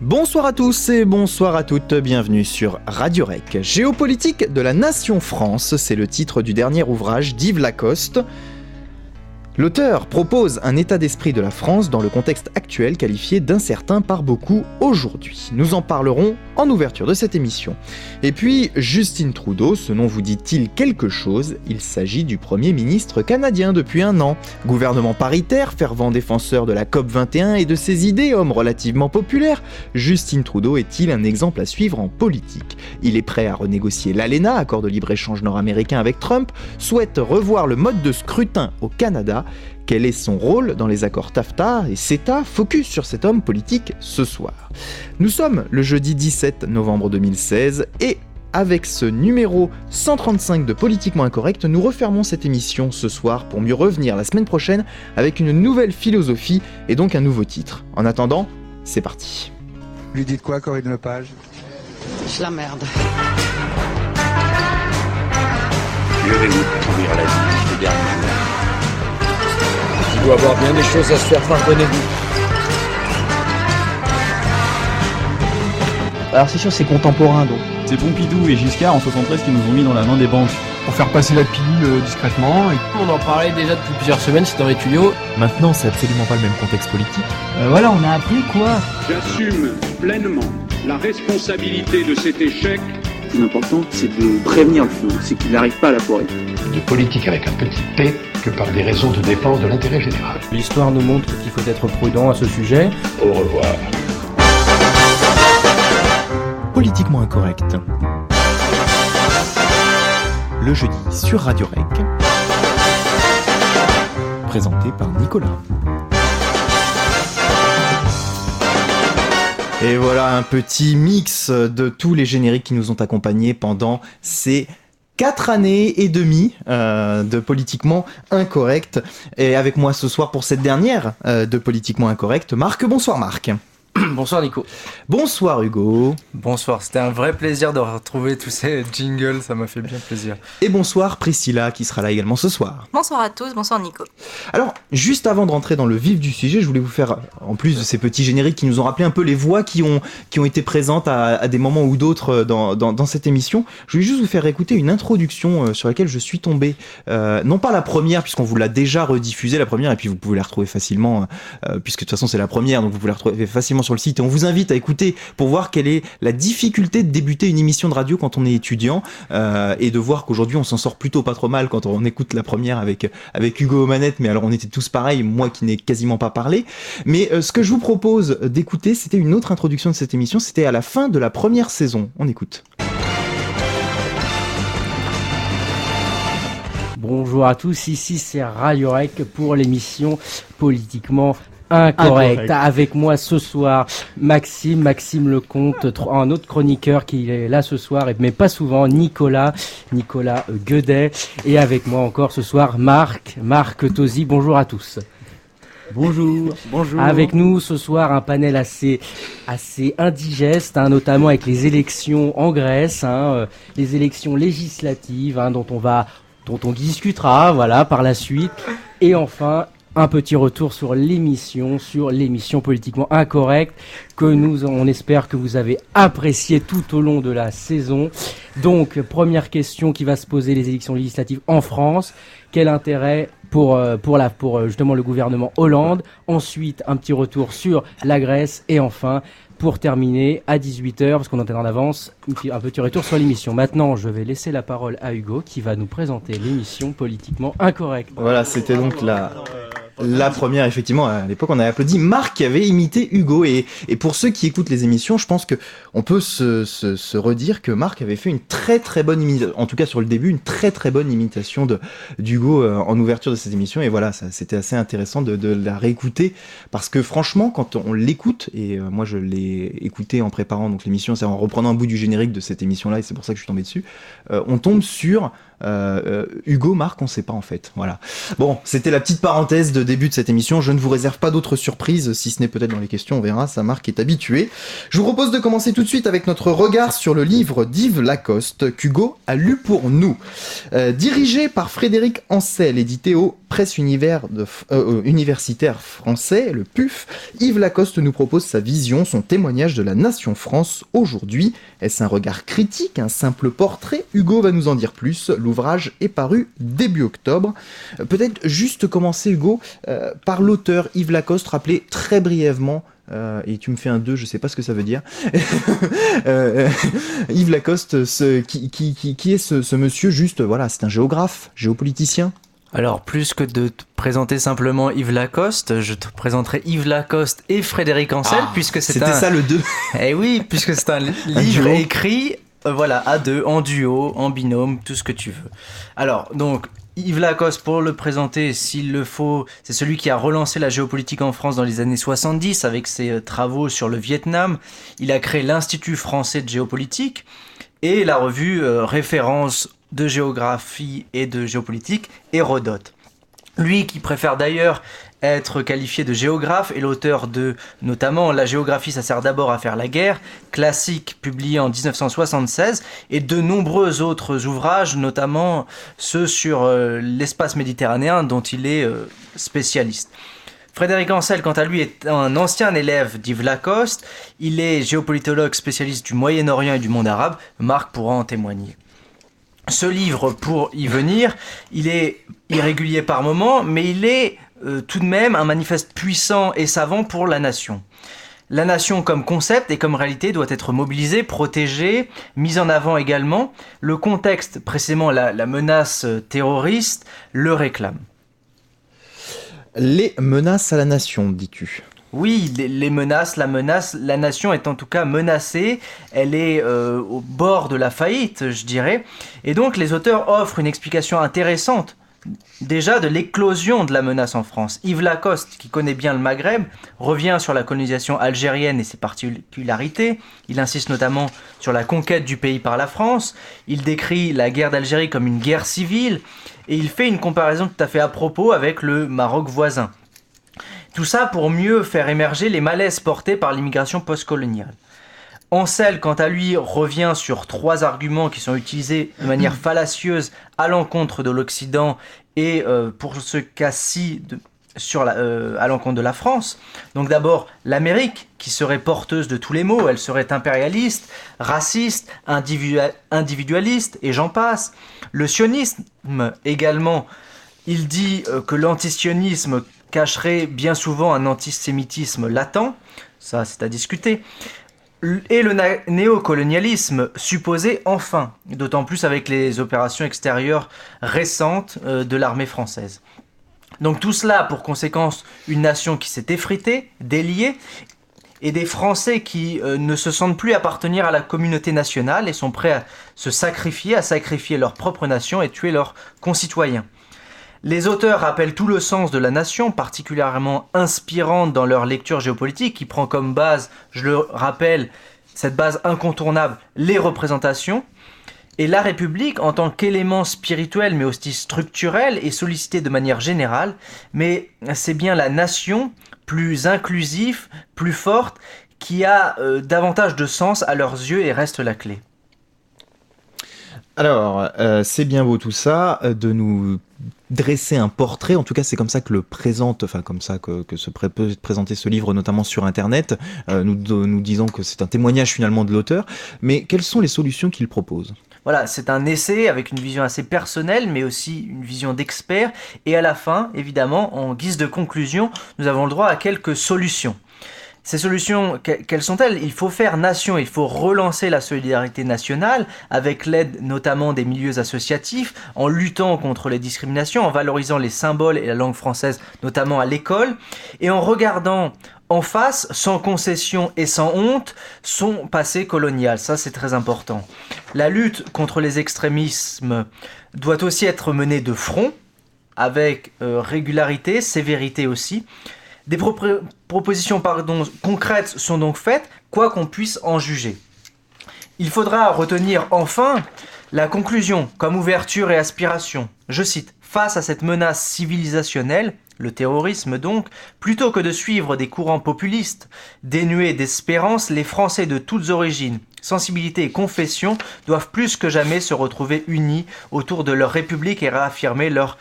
Bonsoir à tous et bonsoir à toutes, bienvenue sur Radio Rec. Géopolitique de la nation France, c'est le titre du dernier ouvrage d'Yves Lacoste. L'auteur propose un état d'esprit de la France dans le contexte actuel qualifié d'incertain par beaucoup aujourd'hui. Nous en parlerons en ouverture de cette émission. Et puis, Justin Trudeau, ce nom vous dit-il quelque chose ? Il s'agit du Premier ministre canadien depuis un an. Gouvernement paritaire, fervent défenseur de la COP21 et de ses idées, homme relativement populaire, Justin Trudeau est-il un exemple à suivre en politique ? Il est prêt à renégocier l'ALENA, accord de libre-échange nord-américain avec Trump, souhaite revoir le mode de scrutin au Canada. Quel est son rôle dans les accords TAFTA et CETA ? Focus sur cet homme politique ce soir. Nous sommes le jeudi 17 novembre 2016 et avec ce numéro 135 de Politiquement Incorrect, nous refermons cette émission ce soir pour mieux revenir la semaine prochaine avec une nouvelle philosophie et donc un nouveau titre. En attendant, c'est parti. Lui dites quoi, Corinne Lepage ? Je la merde. Je vais vous pourrir la vie, je garde ma mère. Il doit avoir bien des choses à se faire pardonner. Alors c'est sûr, c'est contemporain donc. C'est Pompidou et Giscard en 73 qui nous ont mis dans la main des banques. Pour faire passer la pilule discrètement. On en parlait déjà depuis plusieurs semaines, c'est dans les tuyaux. Maintenant, c'est absolument pas le même contexte politique. Voilà, on a appris quoi ? J'assume pleinement la responsabilité de cet échec. Le plus important, c'est de prévenir le feu, c'est qu'il n'arrive pas à la forêt. De politique avec un petit p que par des raisons de défense de l'intérêt général. L'histoire nous montre qu'il faut être prudent à ce sujet. Au revoir. Politiquement Incorrect. Le jeudi sur Radio Rec. Présenté par Nicolas. Et voilà un petit mix de tous les génériques qui nous ont accompagnés pendant ces 4 années et demie de Politiquement Incorrect. Et avec moi ce soir pour cette dernière de Politiquement Incorrect, Marc. Bonsoir Marc. Bonsoir Nico. Bonsoir Hugo. Bonsoir, c'était un vrai plaisir de retrouver tous ces jingles, ça m'a fait bien plaisir. Et bonsoir Priscilla qui sera là également ce soir. Bonsoir à tous, bonsoir Nico. Alors, juste avant de rentrer dans le vif du sujet, je voulais vous faire, en plus de ces petits génériques qui nous ont rappelé un peu les voix qui ont été présentes à des moments ou d'autres dans cette émission, je voulais juste vous faire écouter une introduction sur laquelle je suis tombé. Non pas la première, puisqu'on vous l'a déjà rediffusée la première, et puis vous pouvez la retrouver facilement, puisque de toute façon c'est la première, donc vous pouvez la retrouver facilement sur le site, et on vous invite à écouter pour voir quelle est la difficulté de débuter une émission de radio quand on est étudiant, et de voir qu'aujourd'hui on s'en sort plutôt pas trop mal quand on écoute la première avec Hugo aux manettes, mais alors on était tous pareils, moi qui n'ai quasiment pas parlé, mais ce que je vous propose d'écouter, c'était une autre introduction de cette émission, c'était à la fin de la première saison. On écoute. Bonjour à tous, ici c'est Radio Rec pour l'émission Politiquement Incorrect. Avec moi ce soir, Maxime Lecomte, un autre chroniqueur qui est là ce soir, mais pas souvent, Nicolas Guedet, et avec moi encore ce soir, Marc Tosi. Bonjour à tous. Bonjour. Avec nous ce soir un panel assez indigeste, notamment avec les élections en Grèce, les élections législatives, dont on discutera, voilà, par la suite, et enfin un petit retour sur l'émission Politiquement Incorrect, que on espère que vous avez apprécié tout au long de la saison. Donc, première question qui va se poser, les élections législatives en France. Quel intérêt pour justement le gouvernement Hollande? Ensuite, un petit retour sur la Grèce. Et enfin, pour terminer, à 18h, parce qu'on est en avance, un petit retour sur l'émission. Maintenant, je vais laisser la parole à Hugo, qui va nous présenter l'émission Politiquement Incorrect. Voilà, c'était donc la première, effectivement, à l'époque on avait applaudi Marc qui avait imité Hugo, et pour ceux qui écoutent les émissions, je pense que on peut se redire que Marc avait fait une très très bonne imitation, en tout cas sur le début, une très très bonne imitation d'Hugo en ouverture de cette émission, et voilà, c'était assez intéressant de la réécouter, parce que franchement quand on l'écoute, et moi je l'ai écouté en préparant donc l'émission, c'est en reprenant un bout du générique de cette émission là, et c'est pour ça que je suis tombé dessus, on tombe sur Hugo, Marc, on sait pas en fait. Voilà. Bon, c'était la petite parenthèse de début de cette émission. Je ne vous réserve pas d'autres surprises, si ce n'est peut-être dans les questions, on verra, ça Marc est habitué. Je vous propose de commencer tout de suite avec notre regard sur le livre d'Yves Lacoste qu'Hugo a lu pour nous. Dirigé par Frédéric Ancel, édité aux presse universitaire français, le PUF, Yves Lacoste nous propose sa vision, son témoignage de la nation France aujourd'hui. Est-ce un regard critique, un simple portrait ? Hugo va nous en dire plus. L'ouvrage est paru début octobre. Peut-être juste commencer, Hugo, par l'auteur Yves Lacoste, rappeler très brièvement, et tu me fais un 2, je sais pas ce que ça veut dire. Yves Lacoste, qui est ce monsieur, juste, voilà, c'est un géographe, géopoliticien. Alors, plus que de te présenter simplement Yves Lacoste, je te présenterai Yves Lacoste et Frédéric Ancel, puisque c'était ça le 2. Eh oui, puisque c'est un livre écrit, à deux, en duo, en binôme, tout ce que tu veux. Alors, donc, Yves Lacoste, pour le présenter, s'il le faut, c'est celui qui a relancé la géopolitique en France dans les années 70 avec ses travaux sur le Vietnam. Il a créé l'Institut français de géopolitique et la revue Référence de géographie et de géopolitique, Hérodote. Lui qui préfère d'ailleurs être qualifié de géographe est l'auteur de, notamment, La géographie, ça sert d'abord à faire la guerre, classique publié en 1976, et de nombreux autres ouvrages, notamment ceux sur l'espace méditerranéen dont il est spécialiste. Frédéric Ancel, quant à lui, est un ancien élève d'Yves Lacoste. Il est géopolitologue spécialiste du Moyen-Orient et du monde arabe. Marc pourra en témoigner. Ce livre, pour y venir, il est irrégulier par moments, mais il est tout de même un manifeste puissant et savant pour la nation. La nation comme concept et comme réalité doit être mobilisée, protégée, mise en avant également. Le contexte, précisément la menace terroriste, le réclame. Les menaces à la nation, dis-tu ? Oui, les menaces, la nation est en tout cas menacée, elle est au bord de la faillite, je dirais. Et donc les auteurs offrent une explication intéressante, déjà de l'éclosion de la menace en France. Yves Lacoste, qui connaît bien le Maghreb, revient sur la colonisation algérienne et ses particularités. Il insiste notamment sur la conquête du pays par la France. Il décrit la guerre d'Algérie comme une guerre civile. Et il fait une comparaison tout à fait à propos avec le Maroc voisin. Tout ça pour mieux faire émerger les malaises portés par l'immigration postcoloniale. Ancel, quant à lui, revient sur 3 arguments qui sont utilisés de manière fallacieuse à l'encontre de l'Occident et pour ce cas-ci à l'encontre de la France. Donc d'abord, l'Amérique, qui serait porteuse de tous les maux, elle serait impérialiste, raciste, individualiste, et j'en passe. Le sionisme également, il dit que l'antisionisme cacherait bien souvent un antisémitisme latent, ça c'est à discuter, et le néocolonialisme supposé enfin, d'autant plus avec les opérations extérieures récentes de l'armée française. Donc tout cela pour conséquence une nation qui s'est effritée, déliée, et des Français qui ne se sentent plus appartenir à la communauté nationale et sont prêts à sacrifier leur propre nation et tuer leurs concitoyens. Les auteurs rappellent tout le sens de la nation, particulièrement inspirante dans leur lecture géopolitique, qui prend comme base, je le rappelle, cette base incontournable, les représentations. Et la République, en tant qu'élément spirituel, mais aussi structurel, est sollicitée de manière générale, mais c'est bien la nation, plus inclusive, plus forte, qui a davantage de sens à leurs yeux et reste la clé. Alors, c'est bien beau tout ça, de nous dresser un portrait, en tout cas c'est comme ça que le présente, enfin comme ça que peut présenter ce livre, notamment sur internet, nous disons que c'est un témoignage finalement de l'auteur, mais quelles sont les solutions qu'il propose ? Voilà, c'est un essai avec une vision assez personnelle, mais aussi une vision d'expert, et à la fin, évidemment, en guise de conclusion, nous avons le droit à quelques solutions. Ces solutions, quelles sont-elles ? Il faut faire nation, il faut relancer la solidarité nationale avec l'aide notamment des milieux associatifs, en luttant contre les discriminations, en valorisant les symboles et la langue française, notamment à l'école, et en regardant en face, sans concession et sans honte, son passé colonial. Ça, c'est très important. La lutte contre les extrémismes doit aussi être menée de front, avec régularité, sévérité aussi. Des propositions concrètes sont donc faites, quoi qu'on puisse en juger. Il faudra retenir enfin la conclusion comme ouverture et aspiration. Je cite, « Face à cette menace civilisationnelle, le terrorisme donc, plutôt que de suivre des courants populistes, dénués d'espérance, les Français de toutes origines, sensibilité et confession doivent plus que jamais se retrouver unis autour de leur république et réaffirmer leur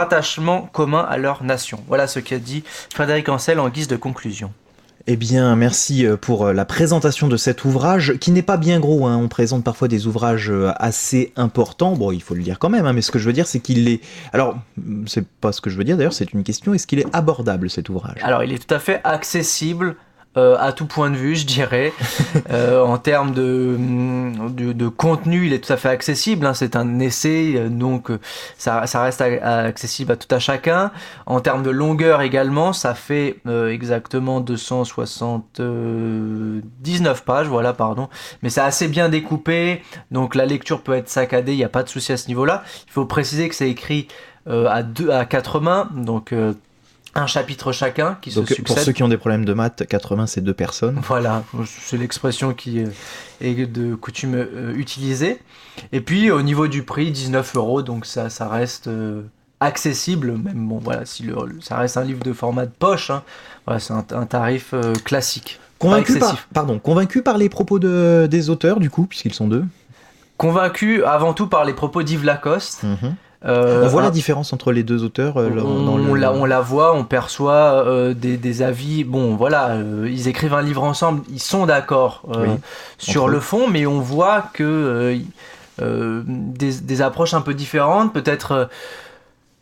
attachement commun à leur nation. Voilà ce qu'a dit Frédéric Ancel en guise de conclusion. Eh bien, merci pour la présentation de cet ouvrage, qui n'est pas bien gros, hein. On présente parfois des ouvrages assez importants, bon, il faut le dire quand même, hein, mais ce que je veux dire, c'est qu'il est... Alors, c'est pas ce que je veux dire d'ailleurs, c'est une question, est-ce qu'il est abordable, cet ouvrage ? Alors, il est tout à fait accessible, à tout point de vue, je dirais. En termes de contenu, il est tout à fait accessible, hein. C'est un essai, donc ça reste accessible à tout à chacun. En termes de longueur également, ça fait exactement 279 pages, voilà, pardon. Mais c'est assez bien découpé, donc la lecture peut être saccadée, il n'y a pas de souci à ce niveau-là. Il faut préciser que c'est écrit à 4 mains, donc... un chapitre chacun qui se succède. Pour ceux qui ont des problèmes de maths, 80 c'est 2 personnes. Voilà, c'est l'expression qui est de coutume utilisée. Et puis au niveau du prix, 19 €, donc ça reste accessible. Même bon, voilà, ça reste un livre de format de poche, hein. Voilà, c'est un tarif classique. Convaincu par les propos des auteurs du coup, puisqu'ils sont 2. Convaincu avant tout par les propos d'Yves Lacoste. On voit la différence entre les 2 auteurs on la voit, on perçoit des avis. Bon, voilà, ils écrivent un livre ensemble, ils sont d'accord sur le fond, mais on voit que des approches un peu différentes, peut-être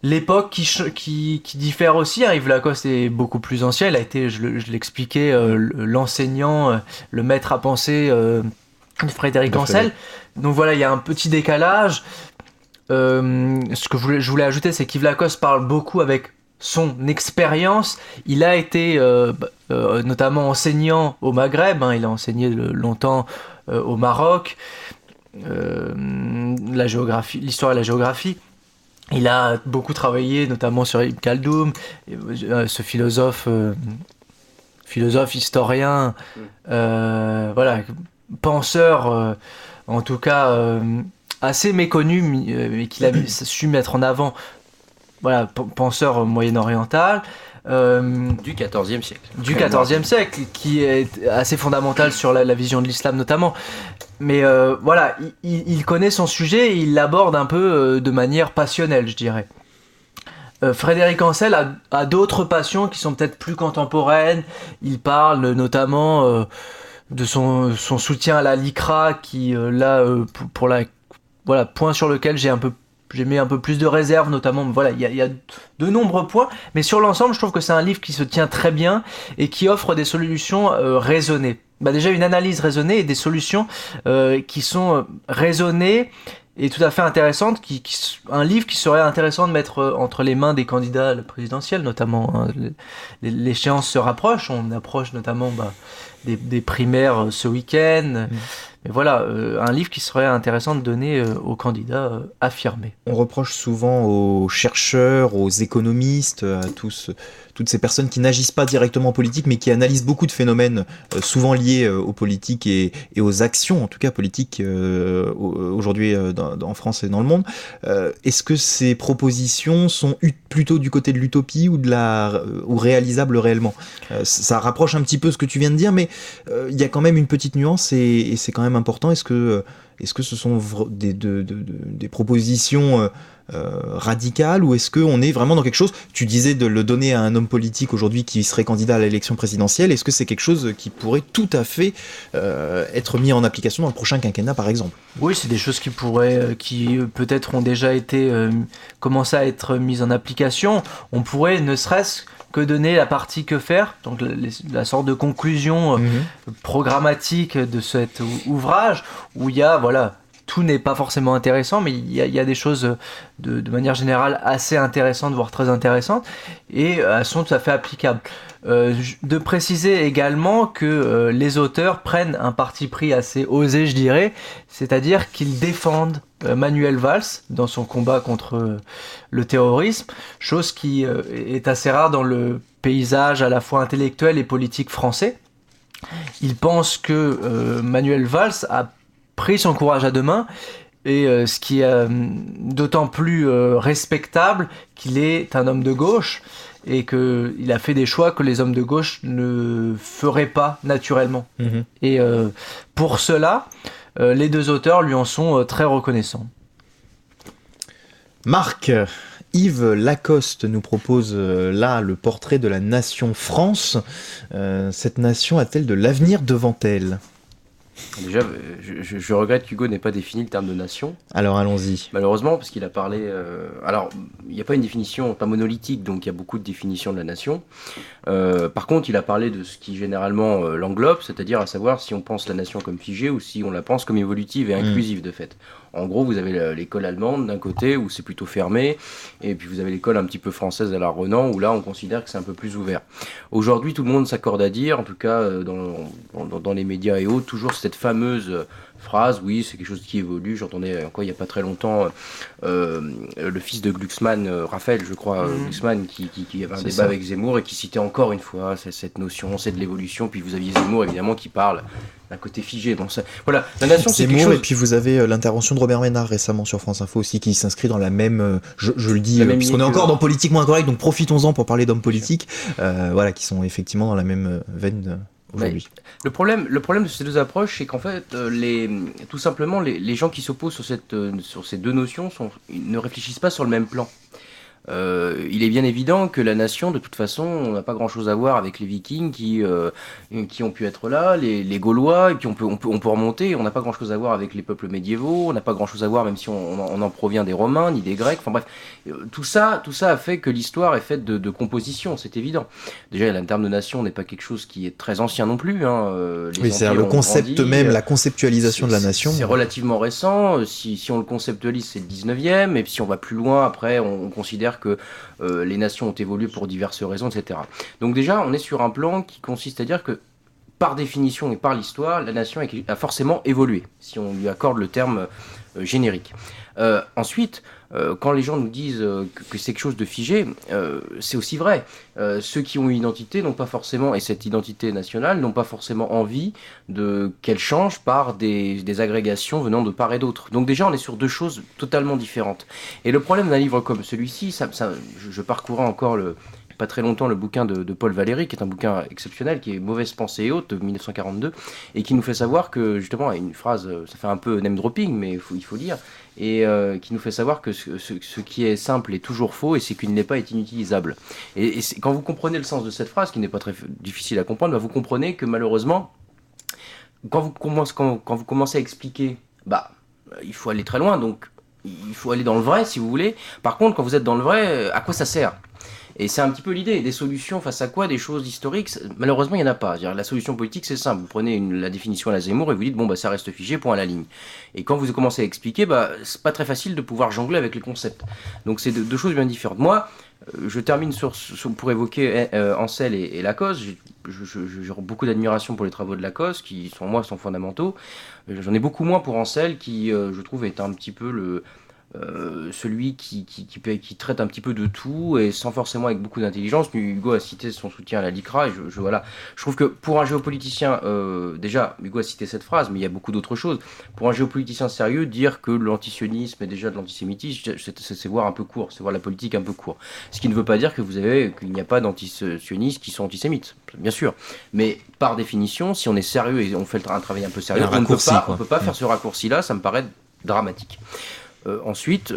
l'époque qui diffère aussi. Hein. Yves Lacoste est beaucoup plus ancien, il a été, je l'expliquais, l'enseignant, le maître à penser de Frédéric Ancel. Donc voilà, il y a un petit décalage. Ce que je voulais ajouter, c'est qu'Yves Lacoste parle beaucoup avec son expérience. Il a été notamment enseignant au Maghreb, hein. Il a enseigné longtemps au Maroc, la géographie, l'histoire et la géographie. Il a beaucoup travaillé notamment sur Ibn Khaldoun, ce philosophe historien, voilà, penseur, en tout cas assez méconnu, mais qu'il a su mettre en avant, voilà, penseur moyen-oriental. Du XIVe siècle. Du XIVe siècle, qui est assez fondamental sur la vision de l'islam notamment. Mais voilà, il connaît son sujet et il l'aborde un peu de manière passionnelle, je dirais. Frédéric Ancel a d'autres passions qui sont peut-être plus contemporaines. Il parle notamment de son soutien à la LICRA, qui pour la... Voilà, point sur lequel j'ai mis un peu plus de réserve, notamment. Voilà, il y a de nombreux points, mais sur l'ensemble, je trouve que c'est un livre qui se tient très bien et qui offre des solutions raisonnées. Déjà une analyse raisonnée et des solutions qui sont raisonnées et tout à fait intéressantes. Un livre qui serait intéressant de mettre entre les mains des candidats présidentiels, notamment. Hein. L'échéance se rapproche, on approche notamment des primaires ce week-end. Mais voilà, un livre qui serait intéressant de donner aux candidats affirmés. On reproche souvent aux chercheurs, aux économistes, à toutes ces personnes qui n'agissent pas directement en politique, mais qui analysent beaucoup de phénomènes souvent liés aux politiques et aux actions, en tout cas politiques, aujourd'hui en France et dans le monde. Est-ce que ces propositions sont plutôt du côté de l'utopie ou réalisables réellement ? Ça rapproche un petit peu ce que tu viens de dire, mais il y a quand même une petite nuance et c'est quand même important. Est-ce que ce sont des propositions radicales ou est-ce qu'on est vraiment dans quelque chose, tu disais de le donner à un homme politique aujourd'hui qui serait candidat à l'élection présidentielle, est-ce que c'est quelque chose qui pourrait tout à fait être mis en application dans le prochain quinquennat par exemple ? Oui, c'est des choses qui peut-être ont déjà été commencé à être mises en application. On pourrait ne serait-ce que donner la partie que faire, donc la sorte de conclusion programmatique de cet ouvrage, où il y a, voilà, tout n'est pas forcément intéressant, mais il y a des choses de manière générale assez intéressantes, voire très intéressantes, et elles sont tout à fait applicables. De préciser également que les auteurs prennent un parti pris assez osé, je dirais, c'est-à-dire qu'ils défendent Manuel Valls dans son combat contre le terrorisme, chose qui est assez rare dans le paysage à la fois intellectuel et politique français. Ils pensent que Manuel Valls a pris son courage à deux mains Et ce qui est d'autant plus respectable qu'il est un homme de gauche et qu'il a fait des choix que les hommes de gauche ne feraient pas naturellement. Mhm. Et pour cela, les deux auteurs lui en sont très reconnaissants. Marc, Yves Lacoste nous propose là le portrait de la nation France. Cette nation a-t-elle de l'avenir devant elle ? Déjà, je regrette qu'Hugo n'ait pas défini le terme de nation. Alors allons-y. Malheureusement, parce qu'il a parlé... alors, il n'y a pas une définition, pas monolithique, donc il y a beaucoup de définitions de la nation. Par contre, il a parlé de ce qui généralement l'englobe, c'est-à-dire à savoir si on pense la nation comme figée ou si on la pense comme évolutive et inclusive de fait. En gros, vous avez l'école allemande d'un côté où c'est plutôt fermé, et puis vous avez l'école un petit peu française à la Renan où là on considère que c'est un peu plus ouvert. Aujourd'hui, tout le monde s'accorde à dire, en tout cas dans les médias et autres, toujours cette fameuse phrase, oui, c'est quelque chose qui évolue. J'entendais encore il n'y a pas très longtemps le fils de Glucksmann, Raphaël, je crois, Glucksmann, qui avait un débat avec Zemmour et qui citait encore une fois cette notion, c'est de l'évolution. Puis vous aviez Zemmour évidemment qui parle d'un côté figé. Bon, voilà, la nation c'est quelque chose... Et puis vous avez l'intervention de Robert Ménard récemment sur France Info aussi qui s'inscrit dans la même, je le dis, puisqu'on est encore dans Politiquement Incorrect, donc profitons-en pour parler d'hommes politiques, voilà, qui sont effectivement dans la même veine aujourd'hui. Le problème de ces deux approches, c'est qu'en fait, tout simplement, les gens qui s'opposent sur ces deux notions ils ne réfléchissent pas sur le même plan. Il est bien évident que la nation, de toute façon, on n'a pas grand-chose à voir avec les Vikings qui ont pu être là, les Gaulois, et puis on peut remonter. On n'a pas grand-chose à voir avec les peuples médiévaux. On n'a pas grand-chose à voir, même si on en provient des Romains ni des Grecs. Enfin bref, tout ça a fait que l'histoire est faite de composition. C'est évident. Déjà, le terme de nation n'est pas quelque chose qui est très ancien non plus. Oui, c'est le concept même, la conceptualisation de la nation. C'est relativement récent. Si on le conceptualise, c'est le 19e. Et puis si on va plus loin, après, on considère que les nations ont évolué pour diverses raisons, etc. Donc déjà, on est sur un plan qui consiste à dire que, par définition et par l'histoire, la nation a forcément évolué, si on lui accorde le terme générique. Ensuite, quand les gens nous disent que c'est quelque chose de figé, c'est aussi vrai. Ceux qui ont une identité n'ont pas forcément, et cette identité nationale, n'ont pas forcément envie qu'elle change par des agrégations venant de part et d'autre. Donc déjà, on est sur deux choses totalement différentes. Et le problème d'un livre comme celui-ci, je parcourais encore pas très longtemps le bouquin de Paul Valéry, qui est un bouquin exceptionnel, qui est Mauvaise pensée et autres, de 1942, et qui nous fait savoir que, justement, une phrase, ça fait un peu name dropping, mais il faut lire, et qui nous fait savoir que ce qui est simple est toujours faux, et ce qui ne l'est pas est inutilisable. Et quand vous comprenez le sens de cette phrase, qui n'est pas très difficile à comprendre, vous comprenez que malheureusement, quand vous commencez à expliquer, il faut aller très loin, donc il faut aller dans le vrai, si vous voulez. Par contre, quand vous êtes dans le vrai, à quoi ça sert ? Et c'est un petit peu l'idée, des solutions face à quoi, des choses historiques, malheureusement il n'y en a pas. La solution politique c'est simple, vous prenez la définition à la Zemmour et vous dites ça reste figé, point à la ligne. Et quand vous commencez à expliquer, c'est pas très facile de pouvoir jongler avec les concepts. Donc c'est deux choses bien différentes. Moi, je termine pour évoquer Ancel et Lacoste. J'ai beaucoup d'admiration pour les travaux de Lacoste, qui sont fondamentaux. J'en ai beaucoup moins pour Ancel, qui je trouve est un petit peu celui qui traite un petit peu de tout et sans forcément avec beaucoup d'intelligence. Hugo a cité son soutien à la LICRA et je trouve que pour un géopoliticien, déjà Hugo a cité cette phrase, mais il y a beaucoup d'autres choses. Pour un géopoliticien sérieux, dire que l'antisionisme est déjà de l'antisémitisme, c'est voir un peu court, c'est voir la politique un peu court. Ce qui ne veut pas dire qu'il n'y a pas d'antisionistes qui sont antisémites, bien sûr, mais par définition, si on est sérieux et on fait un travail un peu sérieux, on ne peut pas faire ce raccourci-là, ça me paraît dramatique. Ensuite,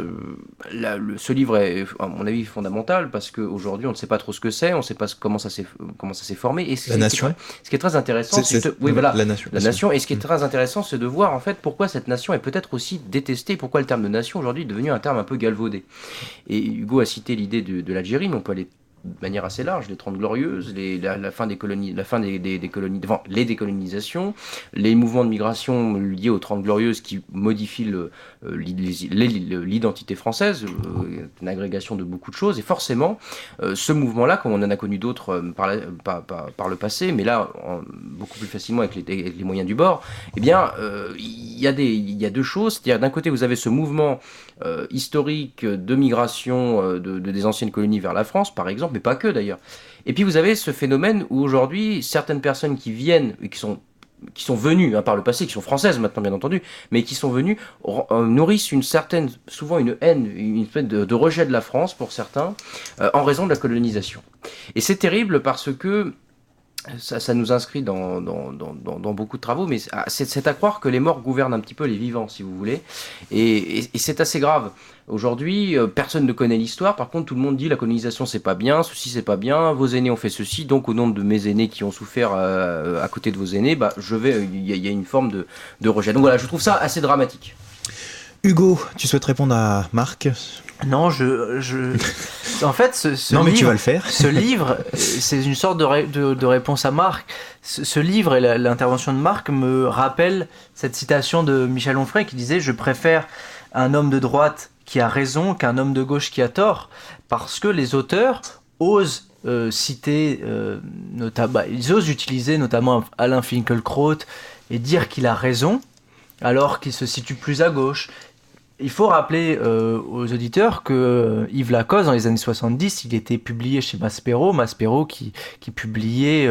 ce livre est, à mon avis, fondamental parce qu'aujourd'hui, on ne sait pas trop ce que c'est, on ne sait pas comment ça s'est formé. Et la nation. Ce qui est très intéressant, la nation. Et ce qui est très intéressant, c'est de voir en fait pourquoi cette nation est peut-être aussi détestée, pourquoi le terme de nation aujourd'hui est devenu un terme un peu galvaudé. Et Hugo a cité l'idée de l'Algérie, mais on peut aller de manière assez large, les 30 Glorieuses, la fin des colonies, les décolonisations, les mouvements de migration liés aux 30 Glorieuses qui modifient l'identité française, une agrégation de beaucoup de choses, et forcément, ce mouvement-là, comme on en a connu d'autres par le passé, mais là, beaucoup plus facilement avec les moyens du bord, eh bien, il y a deux choses, c'est-à-dire d'un côté, vous avez ce mouvement historique de migration des anciennes colonies vers la France, par exemple, mais pas que d'ailleurs. Et puis vous avez ce phénomène où aujourd'hui, certaines personnes qui viennent et qui sont venues par le passé, qui sont françaises maintenant bien entendu, mais qui sont venues, nourrissent souvent une haine, une espèce de rejet de la France pour certains, en raison de la colonisation. Et c'est terrible parce que ça nous inscrit dans beaucoup de travaux, mais c'est à croire que les morts gouvernent un petit peu les vivants, si vous voulez, et c'est assez grave. Aujourd'hui, personne ne connaît l'histoire, par contre tout le monde dit la colonisation c'est pas bien, ceci c'est pas bien, vos aînés ont fait ceci, donc au nom de mes aînés qui ont souffert à côté de vos aînés, il y a une forme de rejet. Donc voilà, je trouve ça assez dramatique. Hugo, tu souhaites répondre à Marc ? Non, en fait, non, mais tu vas le faire. Ce livre, c'est une sorte de réponse à Marc. Ce livre et l'intervention de Marc me rappellent cette citation de Michel Onfray qui disait « Je préfère un homme de droite qui a raison qu'un homme de gauche qui a tort », parce que les auteurs osent citer, ils osent utiliser notamment Alain Finkielkraut et dire qu'il a raison, alors qu'il se situe plus à gauche. Il faut rappeler aux auditeurs que Yves Lacoste, dans les années 70, il était publié chez Maspero qui publiait,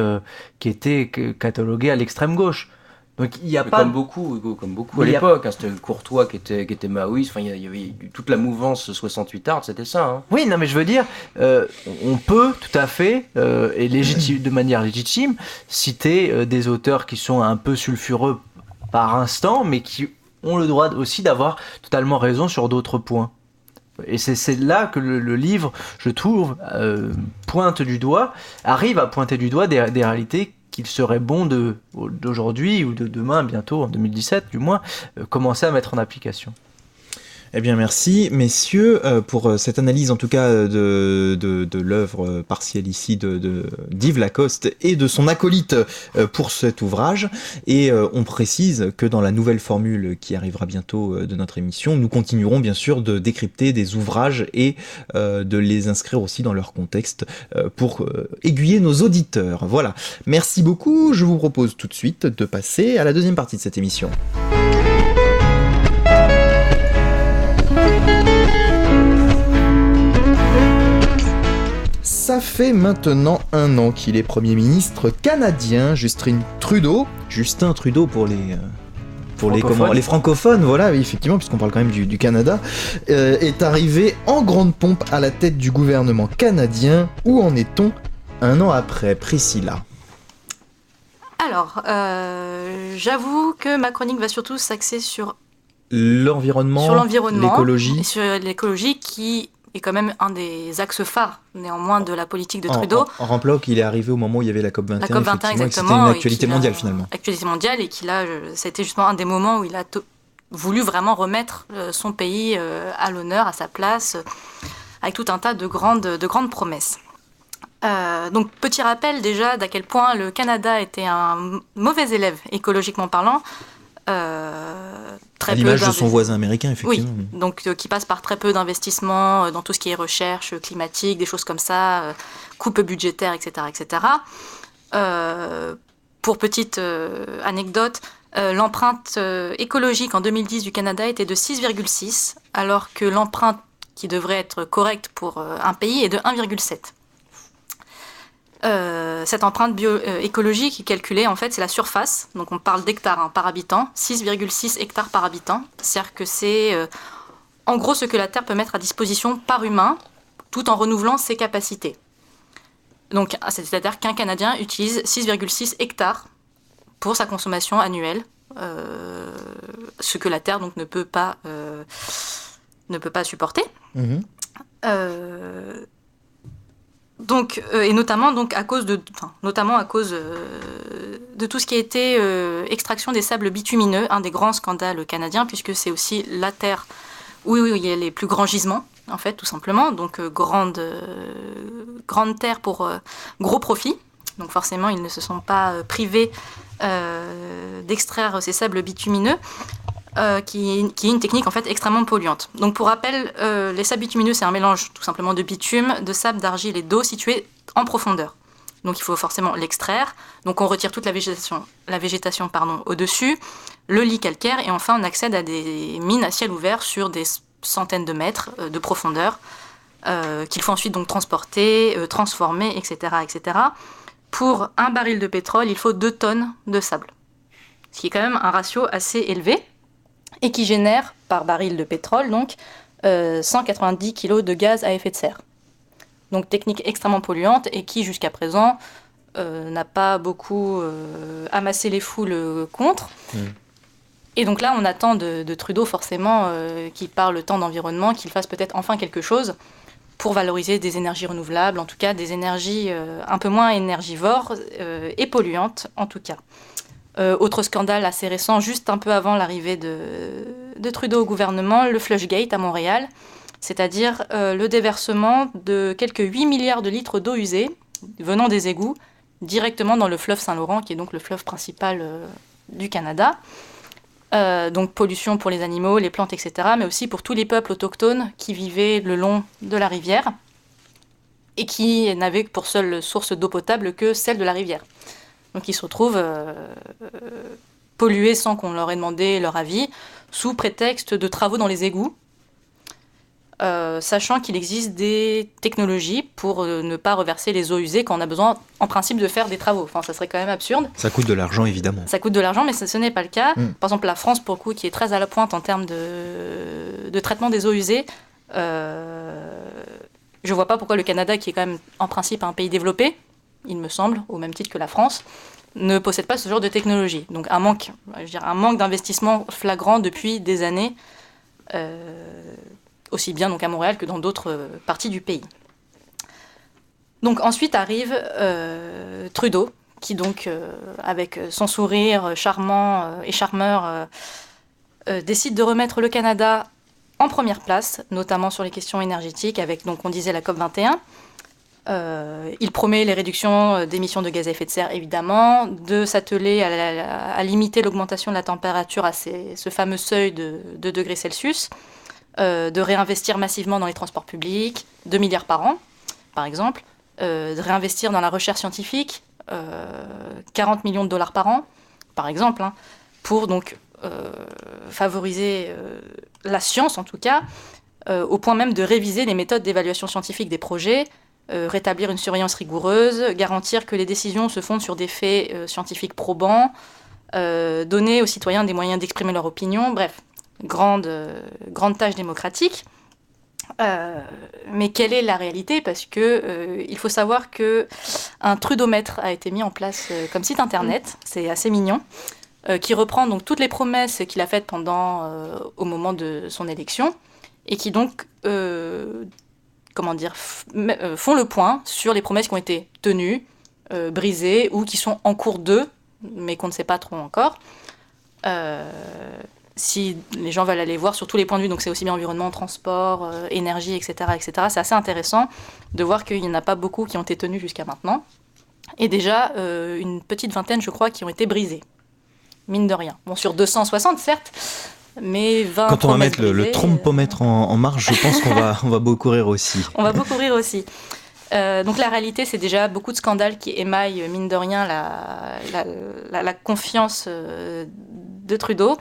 qui était catalogué à l'extrême gauche. Donc il y a pas comme beaucoup à l'époque, c'était Courtois qui était maoïste, enfin il y avait toute la mouvance 68 art, c'était ça. Hein. Oui, non mais je veux dire, on peut tout à fait et de manière légitime citer des auteurs qui sont un peu sulfureux par instant, mais qui ont le droit aussi d'avoir totalement raison sur d'autres points. Et c'est là que le livre, je trouve, arrive à pointer du doigt des réalités qu'il serait bon d'aujourd'hui ou de demain, bientôt, en 2017 du moins, commencer à mettre en application. Eh bien merci messieurs pour cette analyse en tout cas de l'œuvre partielle ici d'Yves Lacoste et de son acolyte pour cet ouvrage, et on précise que dans la nouvelle formule qui arrivera bientôt de notre émission, nous continuerons bien sûr de décrypter des ouvrages et de les inscrire aussi dans leur contexte pour aiguiller nos auditeurs. Voilà, merci beaucoup, je vous propose tout de suite de passer à la deuxième partie de cette émission. Ça fait maintenant 1 an qu'il est Premier ministre canadien. Justin Trudeau pour les francophones, voilà, effectivement, puisqu'on parle quand même du Canada, est arrivé en grande pompe à la tête du gouvernement canadien. Où en est-on 1 an après, Priscilla ? Alors, j'avoue que ma chronique va surtout s'axer sur l'environnement, l'écologie. Et sur l'écologie qui est quand même un des axes phares, néanmoins, de la politique de Trudeau. En Remploc, il est arrivé au moment où il y avait la COP21, exactement, c'était une actualité mondiale finalement. Actualité mondiale, et ça a été justement un des moments où il a voulu vraiment remettre son pays à l'honneur, à sa place, avec tout un tas de grandes promesses. Donc, petit rappel déjà d'à quel point le Canada était un mauvais élève, écologiquement parlant. À l'image de son voisin américain, effectivement. Oui, donc qui passe par très peu d'investissements dans tout ce qui est recherche climatique, des choses comme ça, coupes budgétaires, etc. etc. Pour petite anecdote, l'empreinte écologique en 2010 du Canada était de 6,6, alors que l'empreinte qui devrait être correcte pour un pays est de 1,7. Cette empreinte écologique calculée, en fait, c'est la surface. Donc on parle d'hectares par habitant, 6,6 hectares par habitant. C'est-à-dire que c'est en gros ce que la Terre peut mettre à disposition par humain, tout en renouvelant ses capacités. Donc c'est-à-dire qu'un Canadien utilise 6,6 hectares pour sa consommation annuelle, ce que la Terre donc ne peut pas supporter. Mmh. Donc, et notamment donc à cause de tout ce qui a été extraction des sables bitumineux, un des grands scandales canadiens, puisque c'est aussi la terre où il y a les plus grands gisements, en fait, tout simplement. Donc, grande terre pour gros profit. Donc, forcément, ils ne se sont pas privés d'extraire ces sables bitumineux. Qui est une technique en fait extrêmement polluante. Donc pour rappel, les sables bitumineux, c'est un mélange tout simplement de bitume, de sable, d'argile et d'eau située en profondeur. Donc il faut forcément l'extraire. Donc on retire toute la végétation au-dessus, le lit calcaire, et enfin on accède à des mines à ciel ouvert sur des centaines de mètres de profondeur qu'il faut ensuite donc transporter, transformer, etc., etc. Pour un baril de pétrole, il faut 2 tonnes de sable. ce qui est quand même un ratio assez élevé, et qui génère, par baril de pétrole, donc, 190 kg de gaz à effet de serre. Donc technique extrêmement polluante, et qui, jusqu'à présent, n'a pas beaucoup amassé les foules contre. Et donc là, on attend de Trudeau, forcément, qu'il parle tant d'environnement, qu'il fasse peut-être enfin quelque chose pour valoriser des énergies renouvelables, en tout cas des énergies un peu moins énergivores et polluantes, en tout cas. Autre scandale assez récent, juste un peu avant l'arrivée de Trudeau au gouvernement, le Flushgate à Montréal, c'est-à-dire le déversement de quelques 8 milliards de litres d'eau usée venant des égouts directement dans le fleuve Saint-Laurent, qui est donc le fleuve principal du Canada. Donc pollution pour les animaux, les plantes, etc., mais aussi pour tous les peuples autochtones qui vivaient le long de la rivière et qui n'avaient pour seule source d'eau potable que celle de la rivière. Donc ils se retrouvent pollués sans qu'on leur ait demandé leur avis, sous prétexte de travaux dans les égouts, sachant qu'il existe des technologies pour ne pas reverser les eaux usées quand on a besoin, en principe, de faire des travaux. Enfin, ça serait quand même absurde. Ça coûte de l'argent, évidemment. Ça coûte de l'argent, mais ce n'est pas le cas. Par exemple, la France, pour le coup, qui est très à la pointe en termes de traitement des eaux usées, je vois pas pourquoi le Canada, qui est quand même, en principe, un pays développé, il me semble, au même titre que la France, ne possède pas ce genre de technologie. Donc un manque d'investissement flagrant depuis des années, aussi bien donc à Montréal que dans d'autres parties du pays. Donc ensuite arrive Trudeau, qui donc, avec son sourire charmant et charmeur, décide de remettre le Canada en première place, notamment sur les questions énergétiques, avec, donc, on disait, la COP21. Il promet les réductions d'émissions de gaz à effet de serre, évidemment, de s'atteler à limiter l'augmentation de la température à ce fameux seuil de 2 degrés Celsius, de réinvestir massivement dans les transports publics, 2 milliards par an, par exemple, de réinvestir dans la recherche scientifique, 40 millions de dollars par an, par exemple, hein, pour donc favoriser la science, en tout cas, au point même de réviser les méthodes d'évaluation scientifique des projets, rétablir une surveillance rigoureuse, garantir que les décisions se fondent sur des faits scientifiques probants, donner aux citoyens des moyens d'exprimer leur opinion, bref, grande tâche démocratique. Mais quelle est la réalité ? Parce que il faut savoir qu'un Trudeau-mètre a été mis en place comme site internet, c'est assez mignon, qui reprend donc toutes les promesses qu'il a faites au moment de son élection, et qui donc font le point sur les promesses qui ont été tenues, brisées, ou qui sont en cours d'eux, mais qu'on ne sait pas trop encore. Si les gens veulent aller voir sur tous les points de vue, donc c'est aussi bien environnement, transport, énergie, etc., etc., c'est assez intéressant de voir qu'il n'y en a pas beaucoup qui ont été tenus jusqu'à maintenant. Et déjà, une petite vingtaine, je crois, qui ont été brisées. Mine de rien. Bon, sur 260, certes, mais 20 Quand on va mettre le brisées, trompomètre en marche, je pense qu'on va beaucoup rire aussi. On va beaucoup rire aussi. Donc la réalité, c'est déjà beaucoup de scandales qui émaillent, mine de rien, la confiance de Trudeau.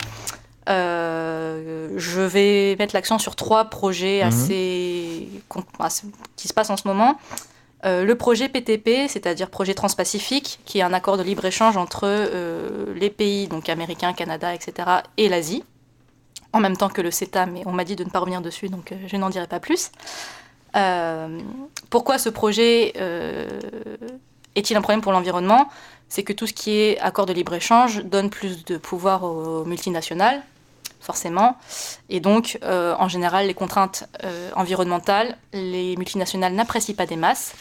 Je vais mettre l'accent sur 3 projets qui se passent en ce moment. Le projet PTP, c'est-à-dire projet Transpacifique, qui est un accord de libre-échange entre les pays, donc américains, Canada, etc., et l'Asie, en même temps que le CETA, mais on m'a dit de ne pas revenir dessus, donc je n'en dirai pas plus. Pourquoi ce projet est-il un problème pour l'environnement ? C'est que tout ce qui est accord de libre-échange donne plus de pouvoir aux multinationales, forcément. Et donc, en général, les contraintes environnementales, les multinationales n'apprécient pas des masses.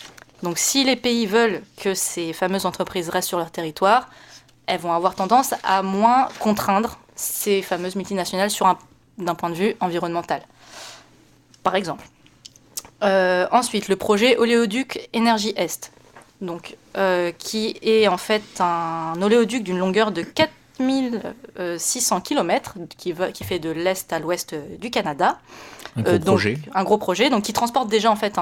Donc, si les pays veulent que ces fameuses entreprises restent sur leur territoire, elles vont avoir tendance à moins contraindre ces fameuses multinationales d'un point de vue environnemental, par exemple. Ensuite, le projet Oléoduc Énergie Est, donc, qui est en fait un oléoduc d'une longueur de 4600 km, qui fait de l'Est à l'Ouest du Canada. Un gros projet, donc qui transporte déjà en fait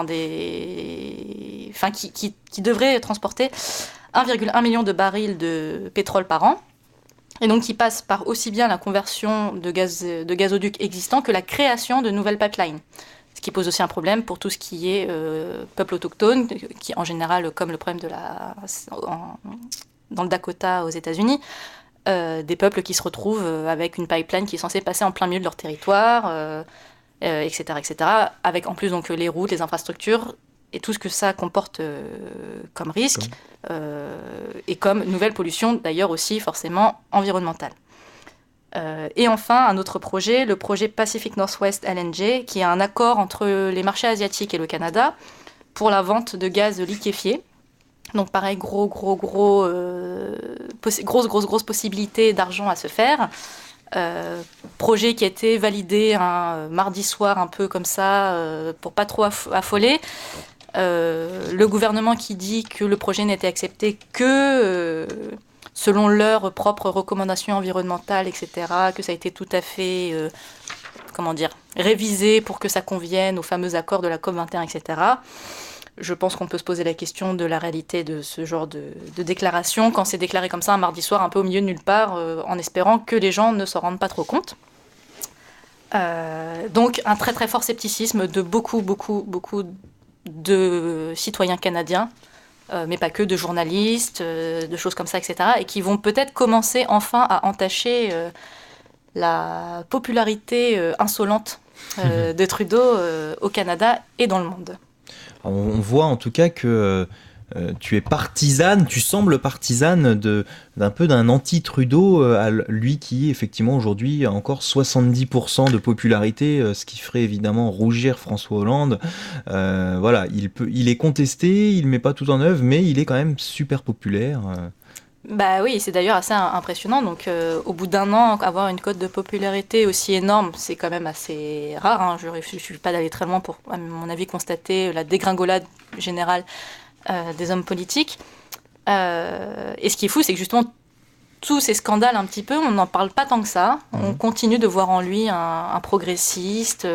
qui devrait transporter 1,1 million de barils de pétrole par an, et donc qui passe par aussi bien la conversion de gazoducs existants que la création de nouvelles pipelines. Ce qui pose aussi un problème pour tout ce qui est peuple autochtone, qui en général, comme le problème dans le Dakota aux États-Unis, des peuples qui se retrouvent avec une pipeline qui est censée passer en plein milieu de leur territoire, etc., etc., avec en plus donc les routes, les infrastructures, et tout ce que ça comporte comme risque, et comme nouvelle pollution, d'ailleurs aussi forcément environnementale. Et enfin, un autre projet, le projet Pacific Northwest LNG, qui est un accord entre les marchés asiatiques et le Canada pour la vente de gaz liquéfié. Donc pareil, grosse possibilité d'argent à se faire. Projet qui a été validé un mardi soir, un peu comme ça, pour pas trop affoler. Le gouvernement qui dit que le projet n'était accepté que selon leurs propres recommandations environnementales, etc., que ça a été tout à fait, révisé pour que ça convienne aux fameux accords de la COP21, etc. Je pense qu'on peut se poser la question de la réalité de ce genre de déclaration, quand c'est déclaré comme ça un mardi soir, un peu au milieu de nulle part, en espérant que les gens ne s'en rendent pas trop compte. Donc un très très fort scepticisme de beaucoup de citoyens canadiens, mais pas que, de journalistes, de choses comme ça, etc., et qui vont peut-être commencer enfin à entacher la popularité insolente de Trudeau au Canada et dans le monde. On voit en tout cas que tu es partisane, tu sembles partisane d'un peu d'un anti-Trudeau, lui qui effectivement aujourd'hui a encore 70% de popularité, ce qui ferait évidemment rougir François Hollande. Voilà, il est contesté, il met pas tout en œuvre, mais il est quand même super populaire. Bah oui, c'est d'ailleurs assez impressionnant. Donc, au bout d'un an, avoir une cote de popularité aussi énorme, c'est quand même assez rare. Hein. Je ne suis pas d'aller très loin pour, à mon avis, constater la dégringolade générale des hommes politiques. Et ce qui est fou, c'est que justement, tous ces scandales un petit peu, on n'en parle pas tant que ça. On continue de voir en lui un progressiste,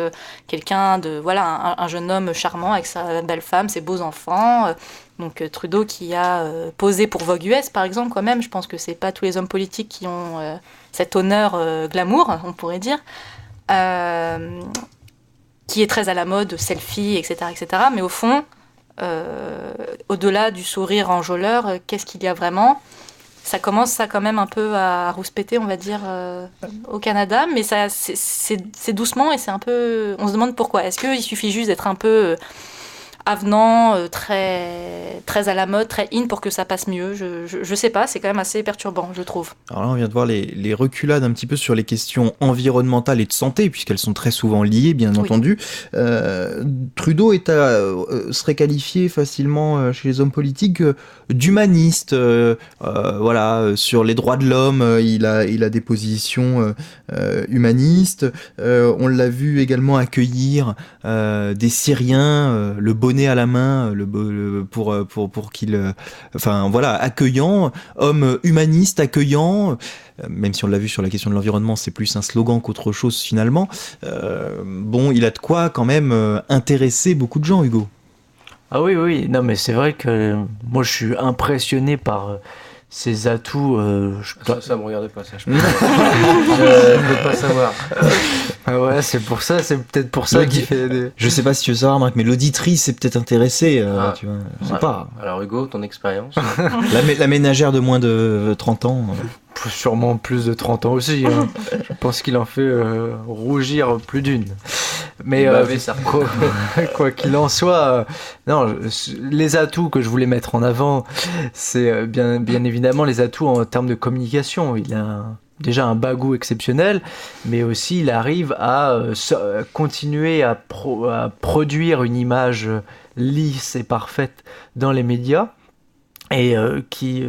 quelqu'un de, voilà, un jeune homme charmant avec sa belle femme, ses beaux enfants. Donc Trudeau qui a posé pour Vogue US, par exemple, quand même. Je pense que c'est pas tous les hommes politiques qui ont cet honneur glamour, on pourrait dire. Qui est très à la mode, selfie, etc., etc. Mais au fond, au-delà du sourire enjôleur, qu'est-ce qu'il y a vraiment ? Ça commence quand même un peu à rouspéter, on va dire, au Canada, mais ça, c'est doucement et c'est un peu... On se demande pourquoi. Est-ce qu'il suffit juste d'être un peu avenant, très, très à la mode, très in pour que ça passe mieux? Je sais pas, c'est quand même assez perturbant, je trouve. Alors là, on vient de voir les reculades un petit peu sur les questions environnementales et de santé, puisqu'elles sont très souvent liées, bien entendu. Trudeau serait qualifié facilement chez les hommes politiques d'humaniste. Voilà, sur les droits de l'homme, il a des positions humanistes. On l'a vu également accueillir des Syriens, le bonnet à la main, pour qu'il, enfin voilà, accueillant, homme humaniste, accueillant. Même si on l'a vu sur la question de l'environnement, c'est plus un slogan qu'autre chose finalement. Bon, il a de quoi quand même intéresser beaucoup de gens, Hugo. Ah oui, non mais c'est vrai que moi je suis impressionné par ses atouts. Ça me regardait pas, ça. Je peux pas savoir. Ouais, c'est peut-être pour ça qu'il fait des... Je sais pas si tu veux savoir, Marc, mais l'auditrice est peut-être intéressée, tu vois. Je sais pas. Alors Hugo, ton expérience? La ménagère de moins de 30 ans. Sûrement plus de 30 ans aussi. Hein. Je pense qu'il en fait rougir plus d'une. Mais quoi qu'il en soit, non, les atouts que je voulais mettre en avant, c'est bien évidemment les atouts en termes de communication. Il a déjà un bagou exceptionnel, mais aussi il arrive à continuer à produire une image lisse et parfaite dans les médias et qui...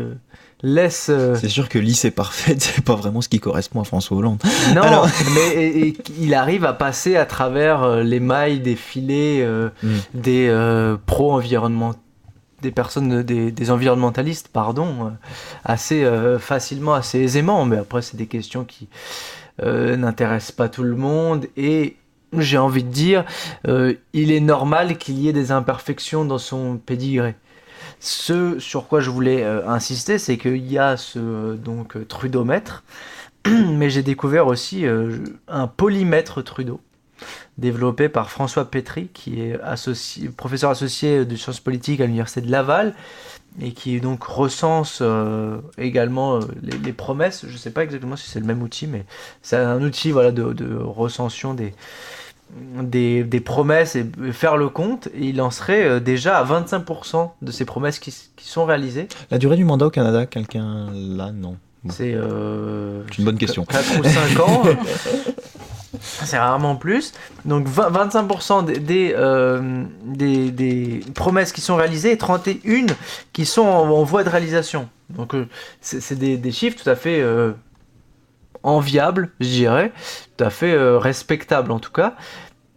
laisse... C'est sûr que lisse et parfaite, c'est pas vraiment ce qui correspond à François Hollande. Non, mais il arrive à passer à travers les mailles des filets des pro-environnementaux, des personnes, des environnementalistes, assez facilement, assez aisément. Mais après, c'est des questions qui n'intéressent pas tout le monde. Et j'ai envie de dire, il est normal qu'il y ait des imperfections dans son pédigré. Ce sur quoi je voulais insister, c'est qu'il y a ce Trudeau-mètre, mais j'ai découvert aussi un polymètre Trudeau, développé par François Pétry, qui est professeur associé de sciences politiques à l'université de Laval, et qui donc recense également les promesses. Je ne sais pas exactement si c'est le même outil, mais c'est un outil de recension des promesses et faire le compte. Et il en serait déjà à 25% de ces promesses qui sont réalisées. La durée du mandat au Canada, quelqu'un là, non. C'est une bonne question. 4 ou 5 ans. C'est rarement plus. Donc 25% des promesses qui sont réalisées et 31 qui sont en voie de réalisation. Donc c'est des chiffres tout à fait enviables, je dirais, tout à fait respectables en tout cas.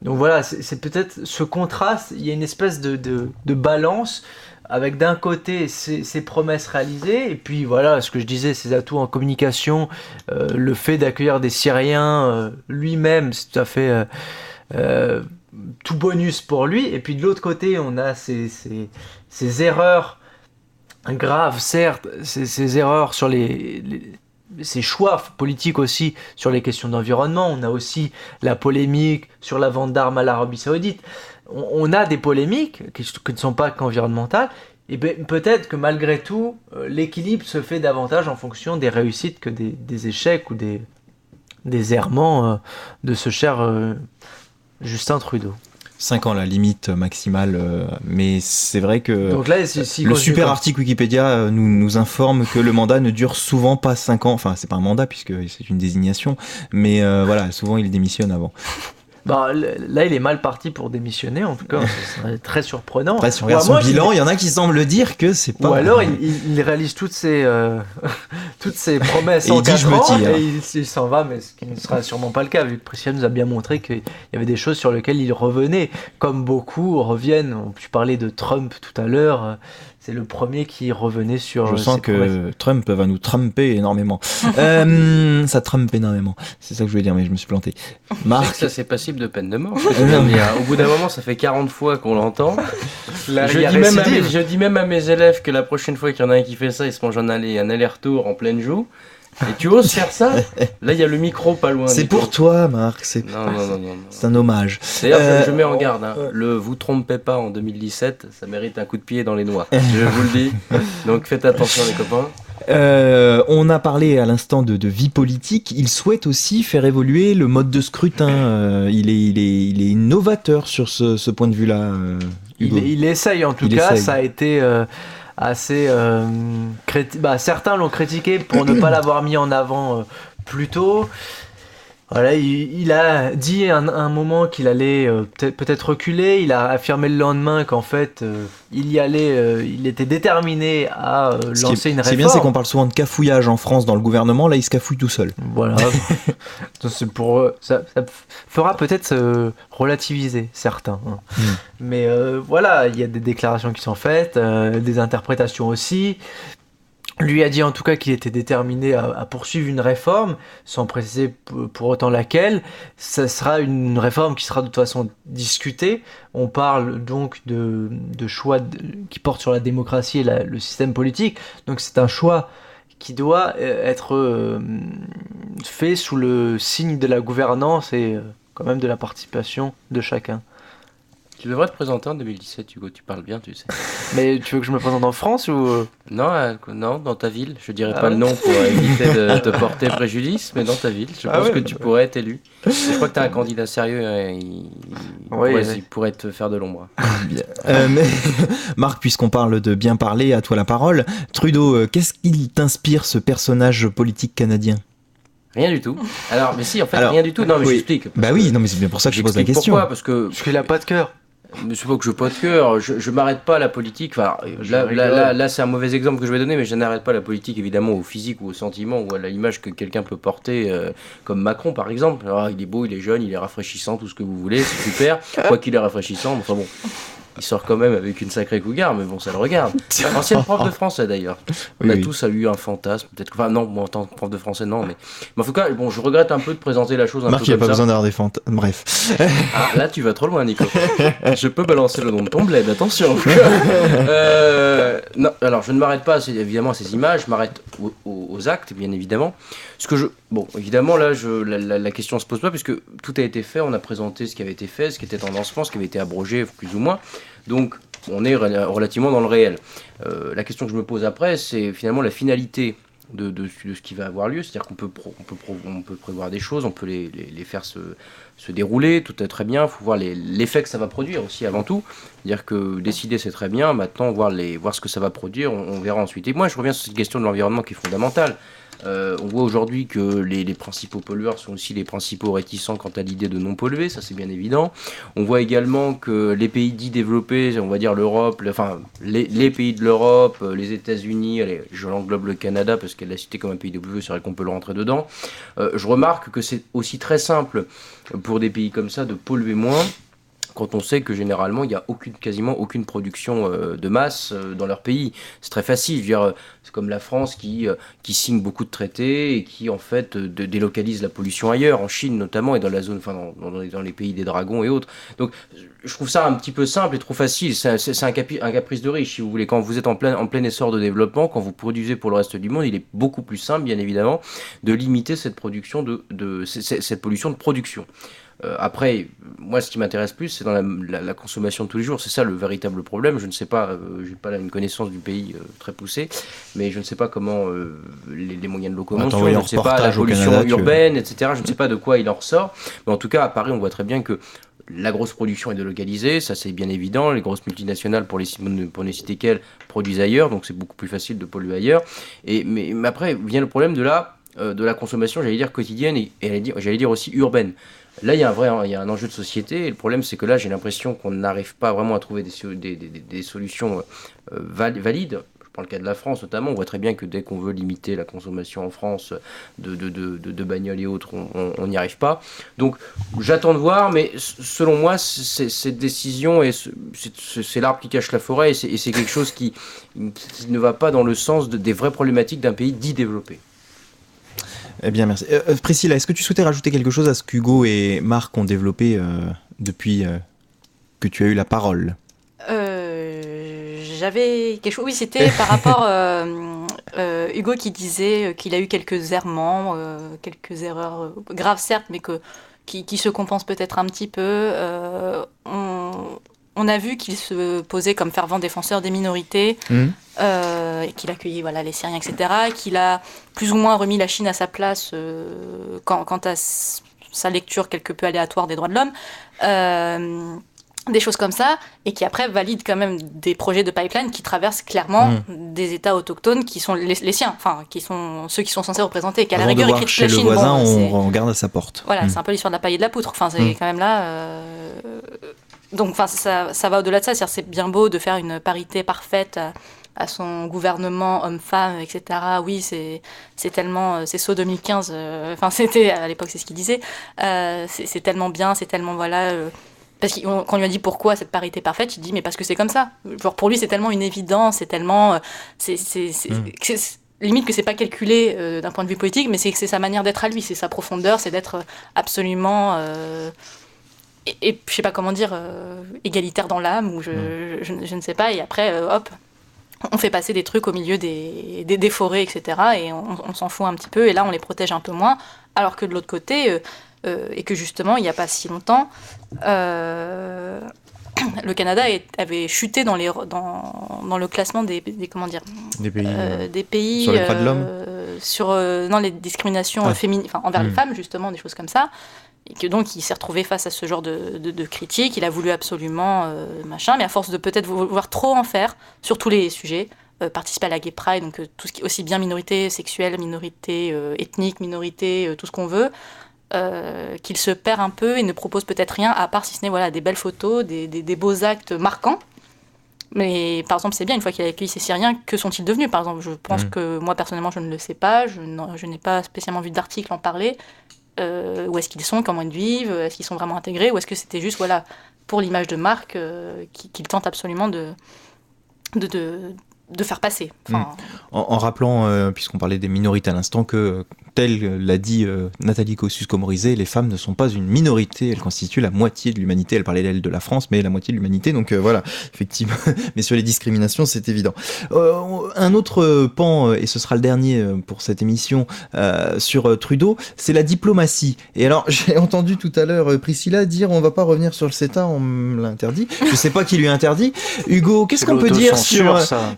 Donc voilà, c'est peut-être ce contraste, il y a une espèce de balance avec d'un côté ces promesses réalisées, et puis voilà, ce que je disais, ces atouts en communication, le fait d'accueillir des Syriens lui-même, c'est tout à fait tout bonus pour lui. Et puis de l'autre côté, on a ces erreurs graves, certes, ces erreurs sur ces choix politiques aussi sur les questions d'environnement. On a aussi la polémique sur la vente d'armes à l'Arabie Saoudite. On a des polémiques qui ne sont pas qu'environnementales, et peut-être que malgré tout, l'équilibre se fait davantage en fonction des réussites que des échecs ou des errements de ce cher Justin Trudeau. 5 ans la limite maximale, mais c'est vrai que donc là, le super article Wikipédia nous informe que le mandat ne dure souvent pas 5 ans, enfin c'est pas un mandat puisque c'est une désignation, mais voilà, souvent il démissionne avant. Bah, là, il est mal parti pour démissionner, en tout cas, ce serait très surprenant. Après, si on regarde son bilan, il y en a qui semblent dire que c'est pas... Ou alors, il réalise toutes ses promesses en 4 ans, et il s'en va, mais ce qui ne sera sûrement pas le cas, vu que Priscilla nous a bien montré qu'il y avait des choses sur lesquelles il revenait, comme beaucoup reviennent. On peut parler de Trump tout à l'heure, c'est le premier qui revenait sur... Je sens que Trump va nous trumper énormément. Ça trumpe énormément. C'est ça que je voulais dire, mais je me suis planté. Marc, ça c'est passible de peine de mort. Au bout d'un moment, ça fait 40 fois qu'on l'entend. Je dis même à mes élèves que la prochaine fois qu'il y en a un qui fait ça, il se mange un aller-retour en pleine joue. Et tu oses faire ça ? Là, il y a le micro pas loin. C'est pour toi, Marc. Non. C'est un hommage. D'ailleurs, je mets en garde. Le vous trompez pas en 2017, ça mérite un coup de pied dans les noix. Je vous le dis. Donc faites attention, les copains. On a parlé à l'instant de vie politique. Il souhaite aussi faire évoluer le mode de scrutin. Il est innovateur sur ce point de vue-là. Hugo. Il essaye en tout cas. Ça a été assez certains l'ont critiqué pour ne pas l'avoir mis en avant plus tôt. Voilà, il a dit à un moment qu'il allait peut-être reculer. Il a affirmé le lendemain qu'en fait il y allait, il était déterminé à lancer une réforme. C'est bien, c'est qu'on parle souvent de cafouillage en France dans le gouvernement. Là, il se cafouille tout seul. Voilà. C'est ça fera peut-être relativiser certains. Hein. Mais voilà, il y a des déclarations qui sont faites, des interprétations aussi. Lui a dit en tout cas qu'il était déterminé à poursuivre une réforme, sans préciser pour autant laquelle. Ça sera une réforme qui sera de toute façon discutée. On parle donc de choix qui portent sur la démocratie et le système politique. Donc c'est un choix qui doit être fait sous le signe de la gouvernance et quand même de la participation de chacun. Tu devrais te présenter en 2017, Hugo, tu parles bien, tu sais. Mais tu veux que je me présente en France ou... Non, dans ta ville. Je dirais pas le nom pour éviter de te porter préjudice, mais dans ta ville. Je pense que tu pourrais être élu. Je crois que tu es un candidat sérieux, il pourrait te faire de l'ombre. Mais, Marc, puisqu'on parle de bien parler, à toi la parole. Trudeau, qu'est-ce qu'il t'inspire, ce personnage politique canadien ? Rien du tout. Alors, mais si, en fait, rien du tout. Non, mais j'explique. Bah oui, non, mais c'est bien pour ça que je pose la question. Pourquoi ? Parce qu'il a pas de cœur. Mais c'est pas que je n'ai pas de cœur, je m'arrête pas à la politique. Enfin, là c'est un mauvais exemple que je vais donner, mais je n'arrête pas à la politique évidemment au physique ou au sentiment ou à l'image que quelqu'un peut porter, comme Macron par exemple. Alors, il est beau, il est jeune, il est rafraîchissant, tout ce que vous voulez, c'est super. Quoi qu'il est rafraîchissant, mais enfin bon. Il sort quand même avec une sacrée cougar, mais bon, ça le regarde. Ancienne prof de français d'ailleurs. On a tous eu un fantasme, peut-être. Enfin, non, moi en tant que prof de français, non, mais en tout cas, bon, je regrette un peu de présenter la chose un Marc, peu comme ça. Marc, il n'y a pas besoin d'avoir des fantasmes. Bref. Ah, là, tu vas trop loin, Nico. Je peux balancer le nom de ton bled, attention. Non, alors, je ne m'arrête pas évidemment à ces images, je m'arrête aux actes, bien évidemment. Bon, évidemment, là, la question ne se pose pas, puisque tout a été fait, on a présenté ce qui avait été fait, ce qui était en lancement, ce qui avait été abrogé, plus ou moins. Donc, on est relativement dans le réel. La question que je me pose après, c'est finalement la finalité de ce qui va avoir lieu, c'est-à-dire qu'on peut prévoir des choses, on peut les faire se dérouler, tout est très bien, il faut voir l'effet que ça va produire aussi avant tout, c'est-à-dire que décider c'est très bien, maintenant voir ce que ça va produire, on verra ensuite. Et moi je reviens sur cette question de l'environnement qui est fondamentale. On voit aujourd'hui que les principaux pollueurs sont aussi les principaux réticents quant à l'idée de non polluer, ça c'est bien évident. On voit également que les pays dits développés, on va dire l'Europe, les pays de l'Europe, les États-Unis, je l'englobe le Canada parce qu'elle l'a cité comme un pays développé, c'est vrai qu'on peut le rentrer dedans. Je remarque que c'est aussi très simple pour des pays comme ça de polluer moins, quand on sait que généralement il n'y a quasiment aucune production de masse dans leur pays. C'est très facile, je veux dire, c'est comme la France qui signe beaucoup de traités et qui en fait délocalise la pollution ailleurs, en Chine notamment et dans la zone, dans les pays des dragons et autres. Donc je trouve ça un petit peu simple et trop facile, c'est un caprice de riche si vous voulez. Quand vous êtes en plein essor de développement, quand vous produisez pour le reste du monde, il est beaucoup plus simple bien évidemment de limiter cette production cette pollution de production. Après, moi ce qui m'intéresse plus c'est dans la consommation de tous les jours, c'est ça le véritable problème. Je ne sais pas, j'ai pas une connaissance du pays très poussée, mais je ne sais pas comment les moyens de locomotion, je ne sais pas la pollution Canada, urbaine, etc. Je ne sais pas de quoi il en ressort, mais en tout cas à Paris on voit très bien que la grosse production est délocalisée, ça c'est bien évident, les grosses multinationales pour ne citer qu'elles produisent ailleurs, donc c'est beaucoup plus facile de polluer ailleurs. Mais après vient le problème de la consommation, j'allais dire quotidienne et j'allais dire aussi urbaine. Là, il y a un enjeu de société, et le problème, c'est que là, j'ai l'impression qu'on n'arrive pas vraiment à trouver des solutions valides. Je prends le cas de la France, notamment. On voit très bien que dès qu'on veut limiter la consommation en France de bagnoles et autres, on n'y arrive pas. Donc, j'attends de voir, mais selon moi, cette décision, c'est l'arbre qui cache la forêt, et c'est quelque chose qui ne va pas dans le sens des vraies problématiques d'un pays dit développé. Eh bien, merci. Priscilla, est-ce que tu souhaitais rajouter quelque chose à ce qu'Hugo et Marc ont développé depuis que tu as eu la parole ? J'avais quelque chose. Oui, c'était par rapport Hugo qui disait qu'il a eu quelques errements, quelques erreurs graves certes, mais qui se compensent peut-être un petit peu. On a vu qu'il se posait comme fervent défenseur des minorités, et qu'il accueillait les Syriens, etc., qu'il a plus ou moins remis la Chine à sa place quant à sa lecture quelque peu aléatoire des droits de l'homme, des choses comme ça, et qui après valide quand même des projets de pipeline qui traversent clairement des États autochtones qui sont les siens, enfin qui sont ceux qui sont censés représenter. Qu'à la rigueur, il critique chez la Chine, le voisin, on regarde à sa porte. Voilà, c'est un peu l'histoire de la paille et de la poutre. Enfin, c'est quand même là. Donc, enfin, ça va au-delà de ça. C'est-à-dire, c'est bien beau de faire une parité parfaite à son gouvernement, homme-femme, etc. Oui, c'est tellement... C'est SO 2015. Enfin, c'était... À l'époque, c'est ce qu'il disait. C'est tellement bien, c'est tellement... parce qu'on lui a dit pourquoi cette parité parfaite, il dit mais parce que c'est comme ça. Genre, pour lui, c'est tellement une évidence, c'est tellement... limite que c'est pas calculé d'un point de vue politique, mais c'est sa manière d'être à lui, c'est sa profondeur, c'est d'être absolument... Et je sais pas comment dire, égalitaire dans l'âme, ou je ne sais pas, et après, hop, on fait passer des trucs au milieu des forêts, etc., et on s'en fout un petit peu, et là on les protège un peu moins, alors que de l'autre côté, et que justement, il n'y a pas si longtemps, le Canada avait chuté dans le classement des comment dire, des pays sur les droits de l'homme, sur les discriminations féminines, envers les femmes, justement, des choses comme ça. Et que donc il s'est retrouvé face à ce genre de critiques, il a voulu absolument mais à force de peut-être vouloir trop en faire sur tous les sujets, participer à la Gay Pride, donc tout ce qui aussi bien minorité sexuelle, minorité ethnique, minorité, tout ce qu'on veut, qu'il se perd un peu et ne propose peut-être rien à part si ce n'est des belles photos, des beaux actes marquants. Mais par exemple, c'est bien, une fois qu'il a accueilli ces Syriens, que sont-ils devenus ? Par exemple, je pense que moi personnellement je ne le sais pas, je n'ai pas spécialement vu d'article en parler. Où est-ce qu'ils sont, comment ils vivent, est-ce qu'ils sont vraiment intégrés, ou est-ce que c'était juste pour l'image de marque qu'ils tentent absolument de de faire passer. Enfin, en rappelant, puisqu'on parlait des minorités à l'instant, que tel l'a dit Nathalie Kosciusko-Morizet, les femmes ne sont pas une minorité, elles constituent la moitié de l'humanité. Elle parlait d'elle de la France, mais la moitié de l'humanité, donc voilà, effectivement. Mais sur les discriminations, c'est évident. Un autre pan, et ce sera le dernier pour cette émission, sur Trudeau, c'est la diplomatie. Et alors, j'ai entendu tout à l'heure Priscilla dire on va pas revenir sur le CETA, on me l'a interdit. Je sais pas qui lui a interdit. Hugo, qu'est-ce qu'on peut dire sur ça?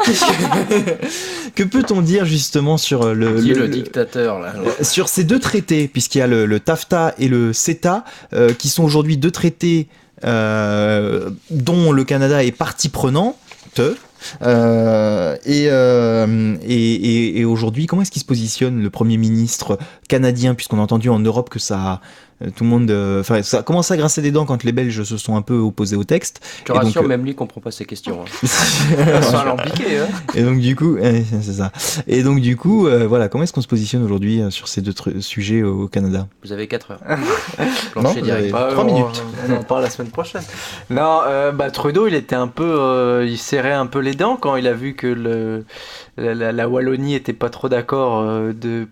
Que peut-on dire justement sur le dictateur là. Sur ces deux traités, puisqu'il y a le TAFTA et le CETA, qui sont aujourd'hui deux traités dont le Canada est partie prenante. Et aujourd'hui, comment est-ce qu'il se positionne le Premier ministre canadien, puisqu'on a entendu en Europe que ça, tout le monde, ça a commencé à grincer des dents quand les Belges se sont un peu opposés au texte. Je te rassure, même lui comprend pas ces questions. C'est alambiqué. Et donc du coup, c'est ça. Et donc du coup, voilà, comment est-ce qu'on se positionne aujourd'hui sur ces deux sujets au Canada? Vous avez 4 heures. Plancher direct. 3 minutes. On en parle la semaine prochaine. Non, Trudeau, il était un peu, il serrait un peu les dents quand il a vu que la Wallonie était pas trop d'accord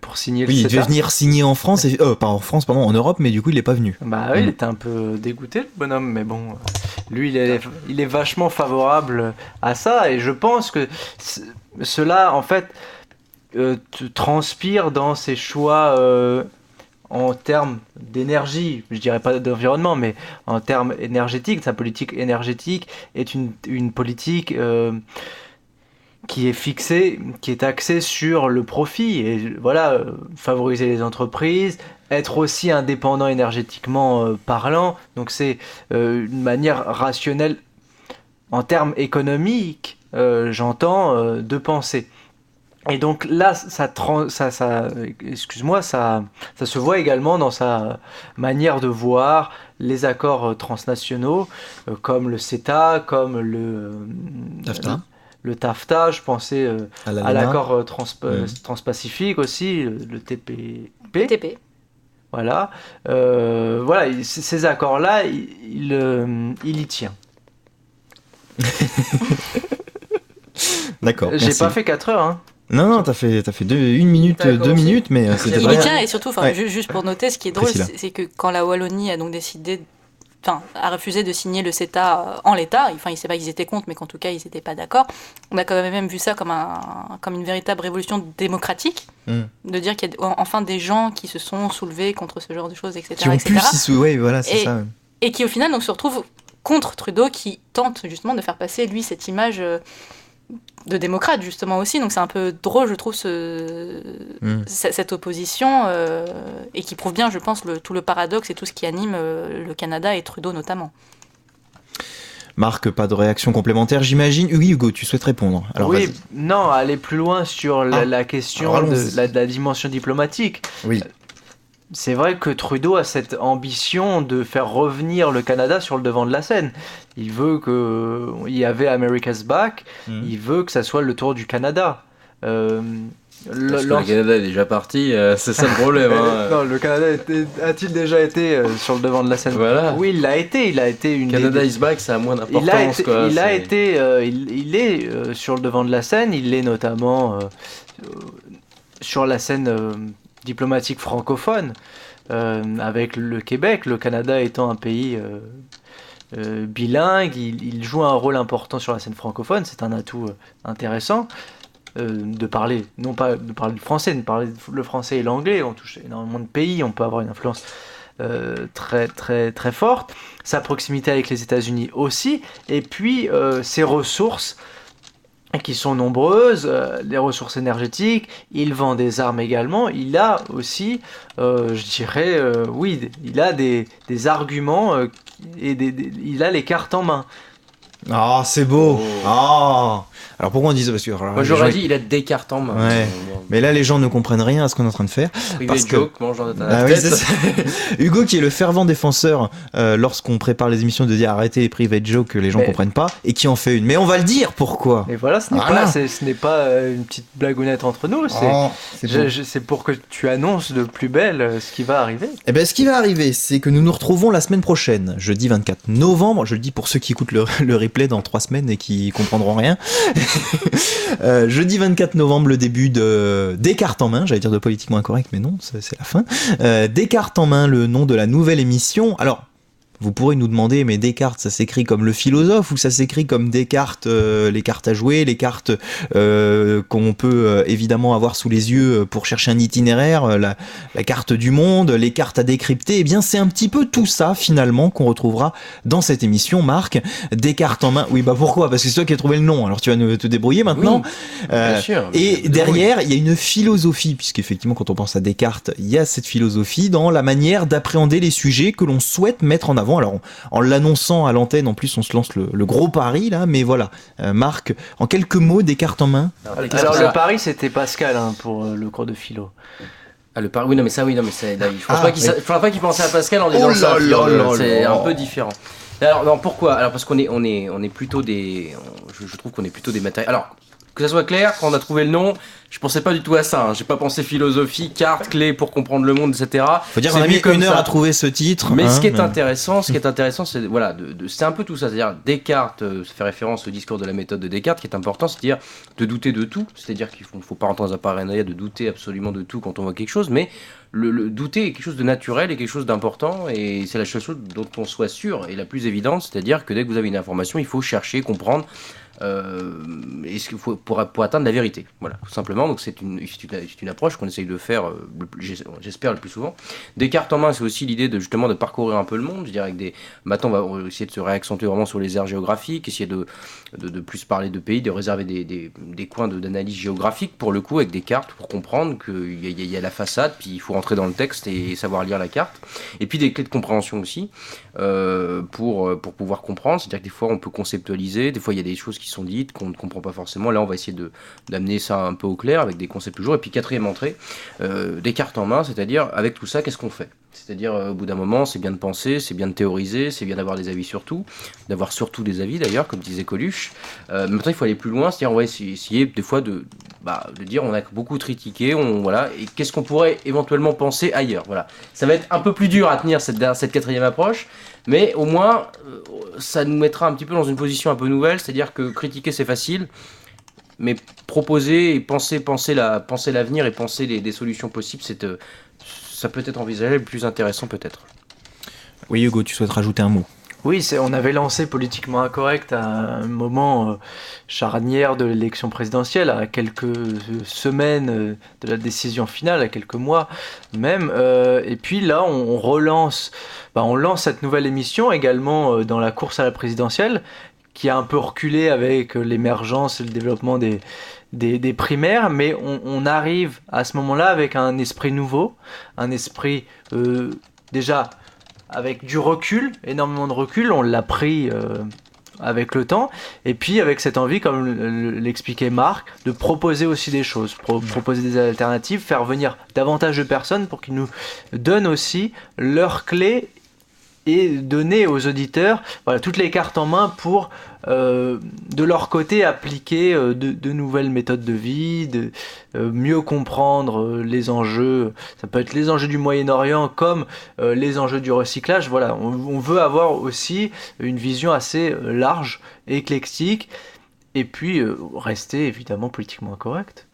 pour signer le CETA. Il devait venir signer en France, pas en France, pardon, en Europe, mais du coup il est pas venu. Oui, il était un peu dégoûté le bonhomme, mais bon, lui il est vachement favorable à ça, et je pense que cela en fait transpire dans ses choix en termes d'énergie, je dirais pas d'environnement, mais en termes énergétiques. Sa politique énergétique est une politique qui est fixée, qui est axée sur le profit, et voilà, favoriser les entreprises, être aussi indépendant énergétiquement parlant. Donc c'est une manière rationnelle en termes économiques, j'entends, de penser. Et donc là, ça se voit également dans sa manière de voir les accords transnationaux, comme le CETA, comme le TAFTA. Je pensais à l'accord transpacifique aussi, le TPP. Voilà, ces accords-là, il y tient. D'accord. J'ai pas fait 4 heures, hein. Non, t'as fait 1 minute, 2 minutes, mais c'était il y tient, et surtout, juste pour noter, ce qui est drôle, c'est que quand la Wallonie a donc décidé, a refusé de signer le CETA en l'état, il sait pas qu'ils étaient contre, mais qu'en tout cas ils n'étaient pas d'accord, on a quand même vu ça comme une véritable révolution démocratique, de dire qu'il y a enfin des gens qui se sont soulevés contre ce genre de choses, etc. Qui ont pu s'y soulever, voilà, c'est ça. Et qui au final donc, se retrouvent contre Trudeau, qui tente justement de faire passer lui cette image de démocrate justement aussi, donc c'est un peu drôle je trouve cette opposition, et qui prouve bien je pense tout le paradoxe et tout ce qui anime le Canada et Trudeau notamment. Marc, pas de réaction complémentaire j'imagine. Oui Hugo, tu souhaites répondre? Alors, oui, vas-y. Non, aller plus loin sur la question de la dimension diplomatique. Oui. C'est vrai que Trudeau a cette ambition de faire revenir le Canada sur le devant de la scène. Il veut il y avait America's Back, il veut que ça soit le tour du Canada. Parce que le Canada est déjà parti, c'est ça le problème. Non, le Canada a-t-il déjà été sur le devant de la scène? Voilà. Oui, il l'a été. Il a été une. Canada is back, ça a moins d'importance. Il est sur le devant de la scène. Il est notamment sur la scène diplomatique francophone avec le Québec, le Canada étant un pays bilingue, il joue un rôle important sur la scène francophone, c'est un atout intéressant de parler, non pas de parler le français, de parler le français et l'anglais, on touche énormément de pays, on peut avoir une influence très très très forte, sa proximité avec les États-Unis aussi, et puis ses ressources qui sont nombreuses, les ressources énergétiques, il vend des armes également, il a aussi, je dirais, il a des arguments et il a les cartes en main. Ah, c'est beau. Ah. Alors pourquoi on dit ça? Parce que moi j'aurais dit il a des cartes en main. Ouais. Mais là les gens ne comprennent rien à ce qu'on est en train de faire. Parce que Hugo qui est le fervent défenseur lorsqu'on prépare les émissions de dire arrêtez les private jokes que les gens comprennent pas, et qui en fait une. Mais on va le dire pourquoi. Et voilà, ce n'est pas une petite blagounette entre nous. C'est pour que tu annonces de plus belle ce qui va arriver. Eh ben ce qui va arriver, c'est que nous nous retrouvons la semaine prochaine, jeudi 24 novembre. Je le dis pour ceux qui écoutent le replay dans 3 semaines et qui comprendront rien. Jeudi 24 novembre, le début de Descartes en main, j'allais dire de Politiquement Incorrect, mais non, c'est la fin. Descartes en main, le nom de la nouvelle émission. Alors, vous pourrez nous demander, mais Descartes, ça s'écrit comme le philosophe ou ça s'écrit comme Descartes, les cartes à jouer, les cartes qu'on peut évidemment avoir sous les yeux pour chercher un itinéraire, la carte du monde, les cartes à décrypter. Eh bien, c'est un petit peu tout ça finalement qu'on retrouvera dans cette émission, Marc. Descartes en main. Oui, bah pourquoi ? Parce que c'est toi qui as trouvé le nom. Alors tu vas te débrouiller maintenant. Oui, bien sûr. Et derrière, il y a une philosophie, puisqu'effectivement, quand on pense à Descartes, il y a cette philosophie dans la manière d'appréhender les sujets que l'on souhaite mettre en avant. Alors, en l'annonçant à l'antenne, en plus, on se lance le gros pari, là, mais voilà. Marc, en quelques mots, Descartes en main. Alors, le pari, c'était Pascal, pour le cours de philo. Ah, le pari, oui, non, mais ça, oui, non, mais c'est. Je pense pas qu'il pensait à Pascal en disant ça. C'est un peu différent. Alors, non, pourquoi ? Alors, parce qu'on est plutôt des. Je trouve qu'on est plutôt des matériels. Alors, que ça soit clair, quand on a trouvé le nom, je pensais pas du tout à ça. J'ai pas pensé philosophie, cartes, clés pour comprendre le monde, etc. Faut dire qu'on a mis une heure à trouver ce titre. Mais ce qui est intéressant, c'est voilà, c'est un peu tout ça. C'est-à-dire Descartes, ça fait référence au discours de la méthode de Descartes, qui est important, c'est-à-dire de douter de tout. C'est-à-dire qu'il faut pas rentrer dans un paranoïa de douter absolument de tout quand on voit quelque chose, mais le douter est quelque chose de naturel et quelque chose d'important, et c'est la seule chose dont on soit sûr et la plus évidente, c'est-à-dire que dès que vous avez une information, il faut chercher, comprendre. Et ce qu'il faut pour atteindre la vérité, voilà, tout simplement. Donc c'est une approche qu'on essaye de faire, j'espère le plus souvent. Descartes en main, c'est aussi l'idée de justement de parcourir un peu le monde. Je dirais avec maintenant on va essayer de se réaccentuer vraiment sur les aires géographiques, essayer de plus parler de pays, de réserver des coins d'analyse géographique pour le coup avec des cartes pour comprendre qu'il y a la façade, puis il faut rentrer dans le texte et savoir lire la carte. Et puis des clés de compréhension aussi pour pouvoir comprendre. C'est-à-dire que des fois on peut conceptualiser, des fois il y a des choses qui sont dites qu'on ne comprend pas forcément. Là on va essayer d'amener ça un peu au clair avec des concepts toujours. Et puis quatrième entrée, des cartes en main, c'est-à-dire avec tout ça qu'est-ce qu'on fait ? C'est-à-dire au bout d'un moment c'est bien de penser, c'est bien de théoriser, c'est bien d'avoir des avis sur tout, d'avoir surtout des avis d'ailleurs comme disait Coluche. Maintenant il faut aller plus loin, c'est-à-dire on va essayer des fois de dire on a beaucoup critiqué, voilà, et qu'est-ce qu'on pourrait éventuellement penser ailleurs, voilà. Ça va être un peu plus dur à tenir cette quatrième approche, mais au moins ça nous mettra un petit peu dans une position un peu nouvelle, c'est-à-dire que critiquer c'est facile, mais proposer et penser l'avenir et penser des solutions possibles, ça peut être envisagé, plus intéressant peut-être. Oui Hugo, tu souhaites rajouter un mot ? Oui, on avait lancé Politiquement Incorrect à un moment charnière de l'élection présidentielle, à quelques semaines de la décision finale, à quelques mois même. Et puis là, on relance, on lance cette nouvelle émission également dans la course à la présidentielle, qui a un peu reculé avec l'émergence et le développement des primaires, mais on arrive à ce moment-là avec un esprit nouveau, un esprit déjà avec du recul, énormément de recul, on l'a pris avec le temps, et puis avec cette envie, comme l'expliquait Marc, de proposer aussi des choses, proposer des alternatives, faire venir davantage de personnes pour qu'ils nous donnent aussi leurs clés et donner aux auditeurs toutes les cartes en main pour, de leur côté, appliquer de nouvelles méthodes de vie, mieux comprendre les enjeux. Ça peut être les enjeux du Moyen-Orient comme les enjeux du recyclage. Voilà, on veut avoir aussi une vision assez large, éclectique, et puis rester évidemment politiquement incorrect.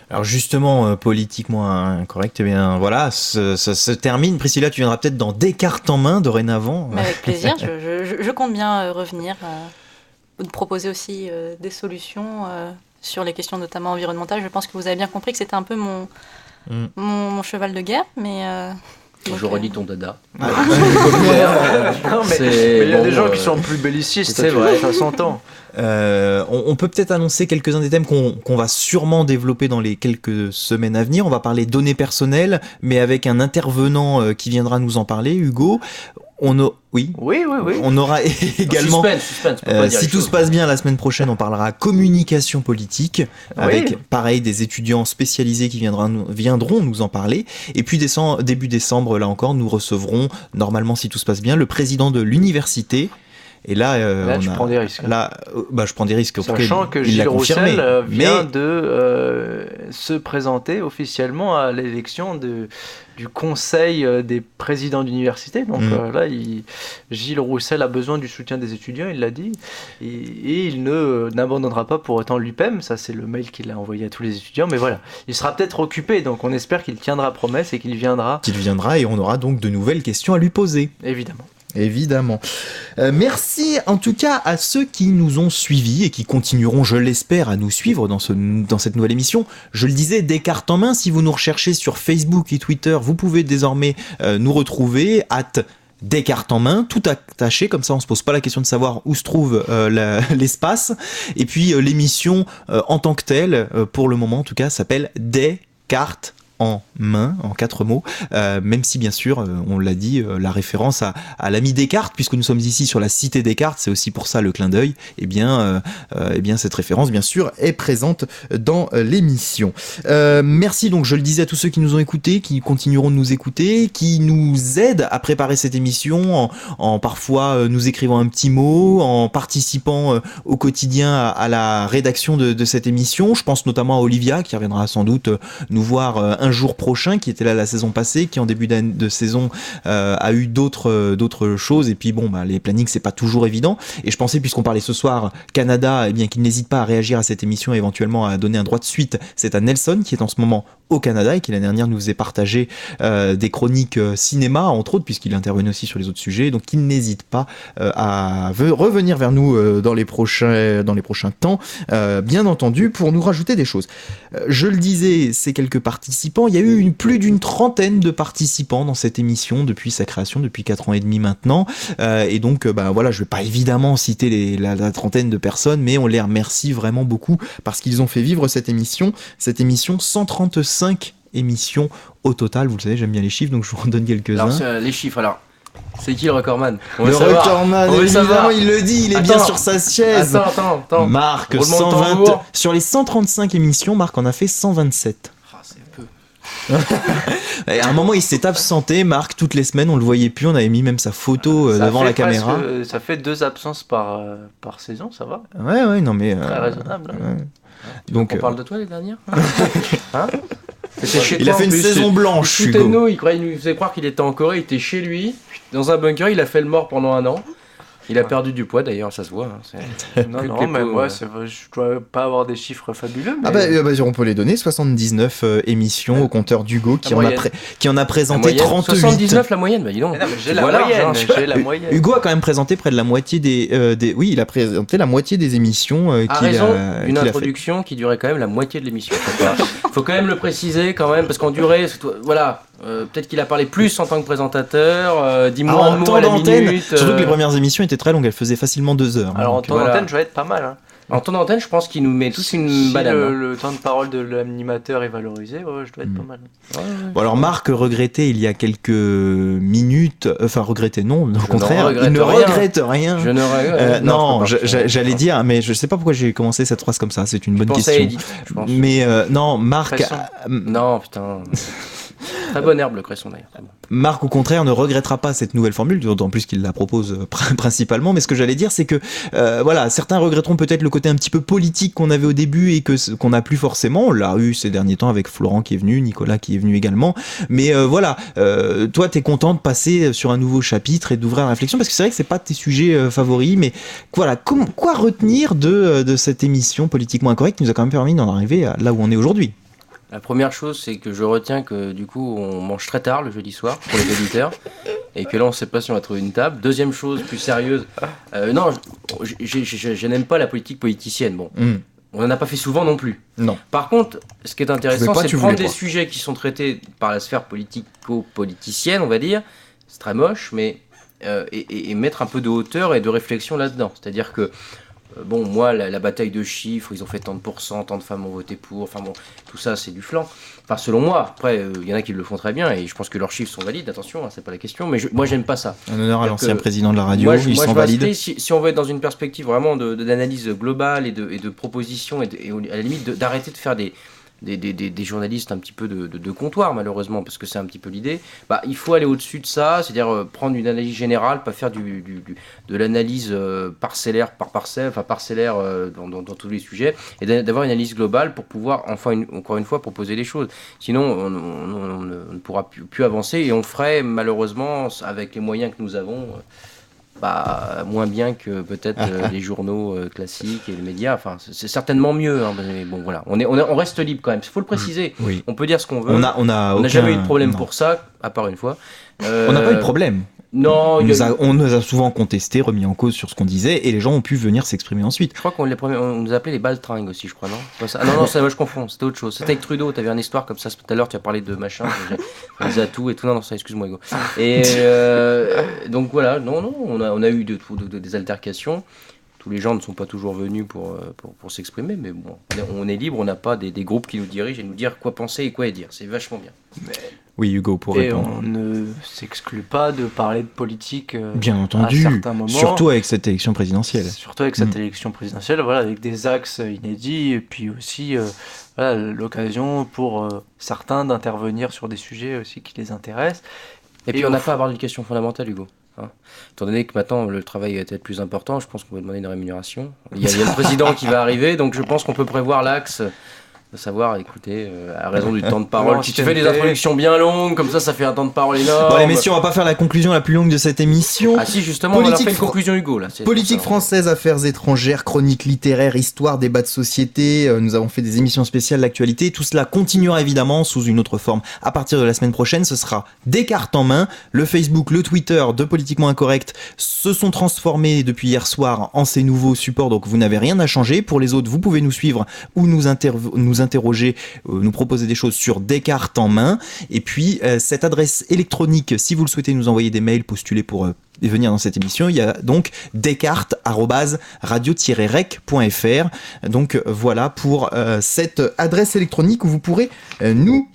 Alors justement, politiquement incorrect, eh bien voilà, ça se termine. Priscilla, tu viendras peut-être dans Descartes en main dorénavant. Mais avec plaisir, je compte bien revenir, proposer aussi des solutions sur les questions notamment environnementales. Je pense que vous avez bien compris que c'était un peu mon cheval de guerre, mais... Je redis ton dada. Non, mais il y a des gens qui sont plus bellicistes, c'est vrai, ça s'entend. On peut peut-être annoncer quelques-uns des thèmes qu'on va sûrement développer dans les quelques semaines à venir. On va parler données personnelles, mais avec un intervenant qui viendra nous en parler, Hugo. Oui. On aura également, suspense, si tout se passe bien, la semaine prochaine, on parlera communication politique, avec pareil des étudiants spécialisés qui viendront nous en parler. Et puis début décembre, là encore, nous recevrons, normalement si tout se passe bien, le président de l'université. Et là, tu prends des risques. Là, je prends des risques. Sachant que Gilles Roussel vient de se présenter officiellement à l'élection du conseil des présidents d'université. Donc là, Gilles Roussel a besoin du soutien des étudiants, il l'a dit. Et il n'abandonnera pas pour autant l'UPEM. Ça, c'est le mail qu'il a envoyé à tous les étudiants. Mais voilà, il sera peut-être occupé. Donc on espère qu'il tiendra promesse et qu'il viendra. Et on aura donc de nouvelles questions à lui poser. Évidemment. Merci en tout cas à ceux qui nous ont suivis et qui continueront, je l'espère, à nous suivre dans cette nouvelle émission. Je le disais, Descartes en main, si vous nous recherchez sur Facebook et Twitter, vous pouvez désormais nous retrouver Descartes en main, tout attaché, comme ça on se pose pas la question de savoir où se trouve l'espace. Et puis l'émission en tant que telle, pour le moment en tout cas, s'appelle Descartes en main, en 4 mots, même si bien sûr, on l'a dit, la référence à l'ami Descartes, puisque nous sommes ici sur la cité Descartes, c'est aussi pour ça le clin d'œil, et bien cette référence, bien sûr, est présente dans l'émission. Merci donc, je le disais, à tous ceux qui nous ont écoutés, qui continueront de nous écouter, qui nous aident à préparer cette émission, en parfois nous écrivant un petit mot, en participant au quotidien à la rédaction de cette émission. Je pense notamment à Olivia, qui reviendra sans doute nous voir un jour prochain, qui était là la saison passée, qui en début de saison a eu d'autres choses, et puis les plannings c'est pas toujours évident, et je pensais, puisqu'on parlait ce soir Canada, qu'il n'hésite pas à réagir à cette émission, éventuellement à donner un droit de suite. C'est à Nelson, qui est en ce moment au Canada et qui l'année dernière nous faisait partager des chroniques cinéma, entre autres, puisqu'il intervenait aussi sur les autres sujets, donc il n'hésite pas à revenir vers nous dans les prochains temps, bien entendu, pour nous rajouter des choses. Je le disais, ces quelques participants, il y a eu plus d'une trentaine de participants dans cette émission depuis sa création, depuis 4 ans et demi maintenant, et donc je vais pas évidemment citer la trentaine de personnes, mais on les remercie vraiment beaucoup parce qu'ils ont fait vivre cette émission 135 émissions au total. Vous le savez, j'aime bien les chiffres, donc je vous en donne quelques-uns. Alors, les chiffres, alors. C'est qui le recordman? Le recordman, évidemment, il le dit, il est bien sur sa chaise. Attends. Marc, 120, sur les 135 émissions, Marc en a fait 127. C'est peu. À un moment, il s'est absenté, Marc, toutes les semaines, on le voyait plus, on avait mis même sa photo devant la caméra. Ça fait 2 absences par saison, ça va? Ouais, non mais... Très raisonnable. Ouais. Donc, on parle de toi les dernières. Il a fait une saison blanche, Hugo. Il nous faisait croire qu'il était en Corée, il était chez lui, dans un bunker, il a fait le mort pendant 1 an. Il a perdu du poids d'ailleurs, ça se voit. Non, mais moi, je dois pas avoir des chiffres fabuleux. Mais... on peut les donner. 79 émissions au compteur d'Hugo qui en a présenté 38. 79 la moyenne, dis donc. J'ai la moyenne. Hugo a quand même présenté près de la moitié des oui, il a présenté la moitié des émissions une introduction qui durait quand même la moitié de l'émission. Faut quand même le préciser quand même, parce qu'en durée, voilà. Peut-être qu'il a parlé plus en tant que présentateur, 10 moins de mots à la minute. Surtout que les premières émissions étaient très longues, elles faisaient facilement 2 heures. Alors en temps d'antenne, je vais être pas mal. Hein. En temps d'antenne, je pense qu'il nous met tous une banane. Le temps de parole de l'animateur est valorisé, je dois être pas mal. Bon, alors Marc regrettait il y a quelques minutes, regrettait non, au contraire, il ne regrette rien. Je ne regrette non, j'allais dire, mais je sais pas pourquoi j'ai commencé cette phrase comme ça, c'est une bonne question. Edith, je pense. Mais non, Marc... Non, putain... Très bonne herbe le cresson d'ailleurs. Marc au contraire ne regrettera pas cette nouvelle formule, d'autant plus qu'il la propose principalement, mais ce que j'allais dire c'est que certains regretteront peut-être le côté un petit peu politique qu'on avait au début et qu'on n'a plus forcément. On l'a eu ces derniers temps avec Florent qui est venu, Nicolas qui est venu également, mais toi t'es content de passer sur un nouveau chapitre et d'ouvrir la réflexion, parce que c'est vrai que c'est pas tes sujets favoris, mais voilà, quoi retenir de cette émission politiquement incorrecte qui nous a quand même permis d'en arriver là où on est aujourd'hui? La première chose, c'est que je retiens que du coup, on mange très tard le jeudi soir pour les auditeurs, et que là, on ne sait pas si on va trouver une table. Deuxième chose, plus sérieuse, non, je n'aime pas la politique politicienne. Bon, on n'en a pas fait souvent non plus. Non. Par contre, ce qui est intéressant, c'est de prendre des sujets qui sont traités par la sphère politico-politicienne, on va dire. C'est très moche, mais et mettre un peu de hauteur et de réflexion là-dedans. C'est-à-dire que moi, la bataille de chiffres, ils ont fait tant de pourcents, tant de femmes ont voté pour, enfin bon, tout ça, c'est du flan. Enfin, selon moi, après, il y en a qui le font très bien, et je pense que leurs chiffres sont valides, attention, c'est pas la question, mais moi, j'aime pas ça. Un honneur à l'ancien président de la radio, ils sont valides. Si on veut être dans une perspective vraiment d'analyse globale et de propositions, et à la limite, d'arrêter de faire des des journalistes un petit peu de comptoir, malheureusement, parce que c'est un petit peu l'idée. Il faut aller au-dessus de ça, c'est-à-dire prendre une analyse générale, pas faire de l'analyse parcellaire par parcelle, parcellaire dans tous les sujets, et d'avoir une analyse globale pour pouvoir, encore une fois, proposer les choses. Sinon, on ne pourra plus avancer, et on ferait, malheureusement, avec les moyens que nous avons, moins bien que peut-être les journaux classiques et les médias. Enfin, c'est certainement mieux. Mais bon, voilà, on reste libre quand même. Il faut le préciser. Oui. On peut dire ce qu'on veut. On n'a jamais eu de problème pour ça, à part une fois. On n'a pas eu de problème. Non, on nous a souvent contesté, remis en cause sur ce qu'on disait, et les gens ont pu venir s'exprimer ensuite. Je crois qu'on nous appelait les baltringues aussi, je crois, non? Non, ça, je confonds, c'était autre chose. C'était avec Trudeau, t'avais une histoire comme ça tout à l'heure, tu as parlé de machin, les atouts et tout. Non, ça, excuse-moi, Hugo. Et donc voilà, on a eu des altercations. Tous les gens ne sont pas toujours venus pour s'exprimer, mais bon, on est libre, on n'a pas des groupes qui nous dirigent et nous dire quoi penser et quoi dire. C'est vachement bien. Oui, Hugo, pour répondre. Et on ne s'exclut pas de parler de politique bien entendu, à certains moments. Surtout avec cette élection présidentielle. Surtout avec cette élection présidentielle, voilà, avec des axes inédits, et puis aussi l'occasion pour certains d'intervenir sur des sujets aussi qui les intéressent. Et puis on n'a pas à avoir une question fondamentale, Hugo. Étant donné que maintenant le travail est peut-être plus important, je pense qu'on va demander une rémunération. Il y a le président qui va arriver, donc je pense qu'on peut prévoir l'axe de savoir, écoutez, à raison du temps de parole. Si tu fais des introductions bien longues, comme ça fait un temps de parole énorme. Bon, allez, messieurs, on va pas faire la conclusion la plus longue de cette émission. Ah si, justement, on a fait une conclusion, Hugo. Là, politique française, affaires étrangères, chroniques littéraires, histoire, débat de société. Nous avons fait des émissions spéciales d'actualité. Tout cela continuera évidemment sous une autre forme. À partir de la semaine prochaine, ce sera des cartes en main. Le Facebook, le Twitter de Politiquement Incorrect se sont transformés depuis hier soir en ces nouveaux supports. Donc vous n'avez rien à changer. Pour les autres, vous pouvez nous suivre ou nous interroger, nous proposer des choses sur Descartes en main. Et puis cette adresse électronique, si vous le souhaitez nous envoyer des mails, postuler pour venir dans cette émission, il y a donc descartes@radio-rec.fr. Donc voilà pour cette adresse électronique où vous pourrez nous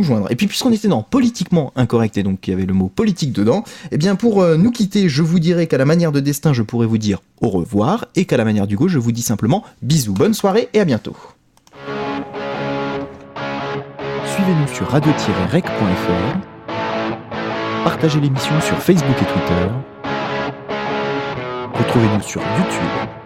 joindre. Et puis puisqu'on était dans Politiquement Incorrect et donc il y avait le mot politique dedans, et bien pour nous quitter, je vous dirai qu'à la manière de Destin, je pourrais vous dire au revoir, et qu'à la manière d'Hugo, je vous dis simplement bisous, bonne soirée et à bientôt. Suivez-nous sur radio-rec.fr, partagez l'émission sur Facebook et Twitter, retrouvez-nous sur YouTube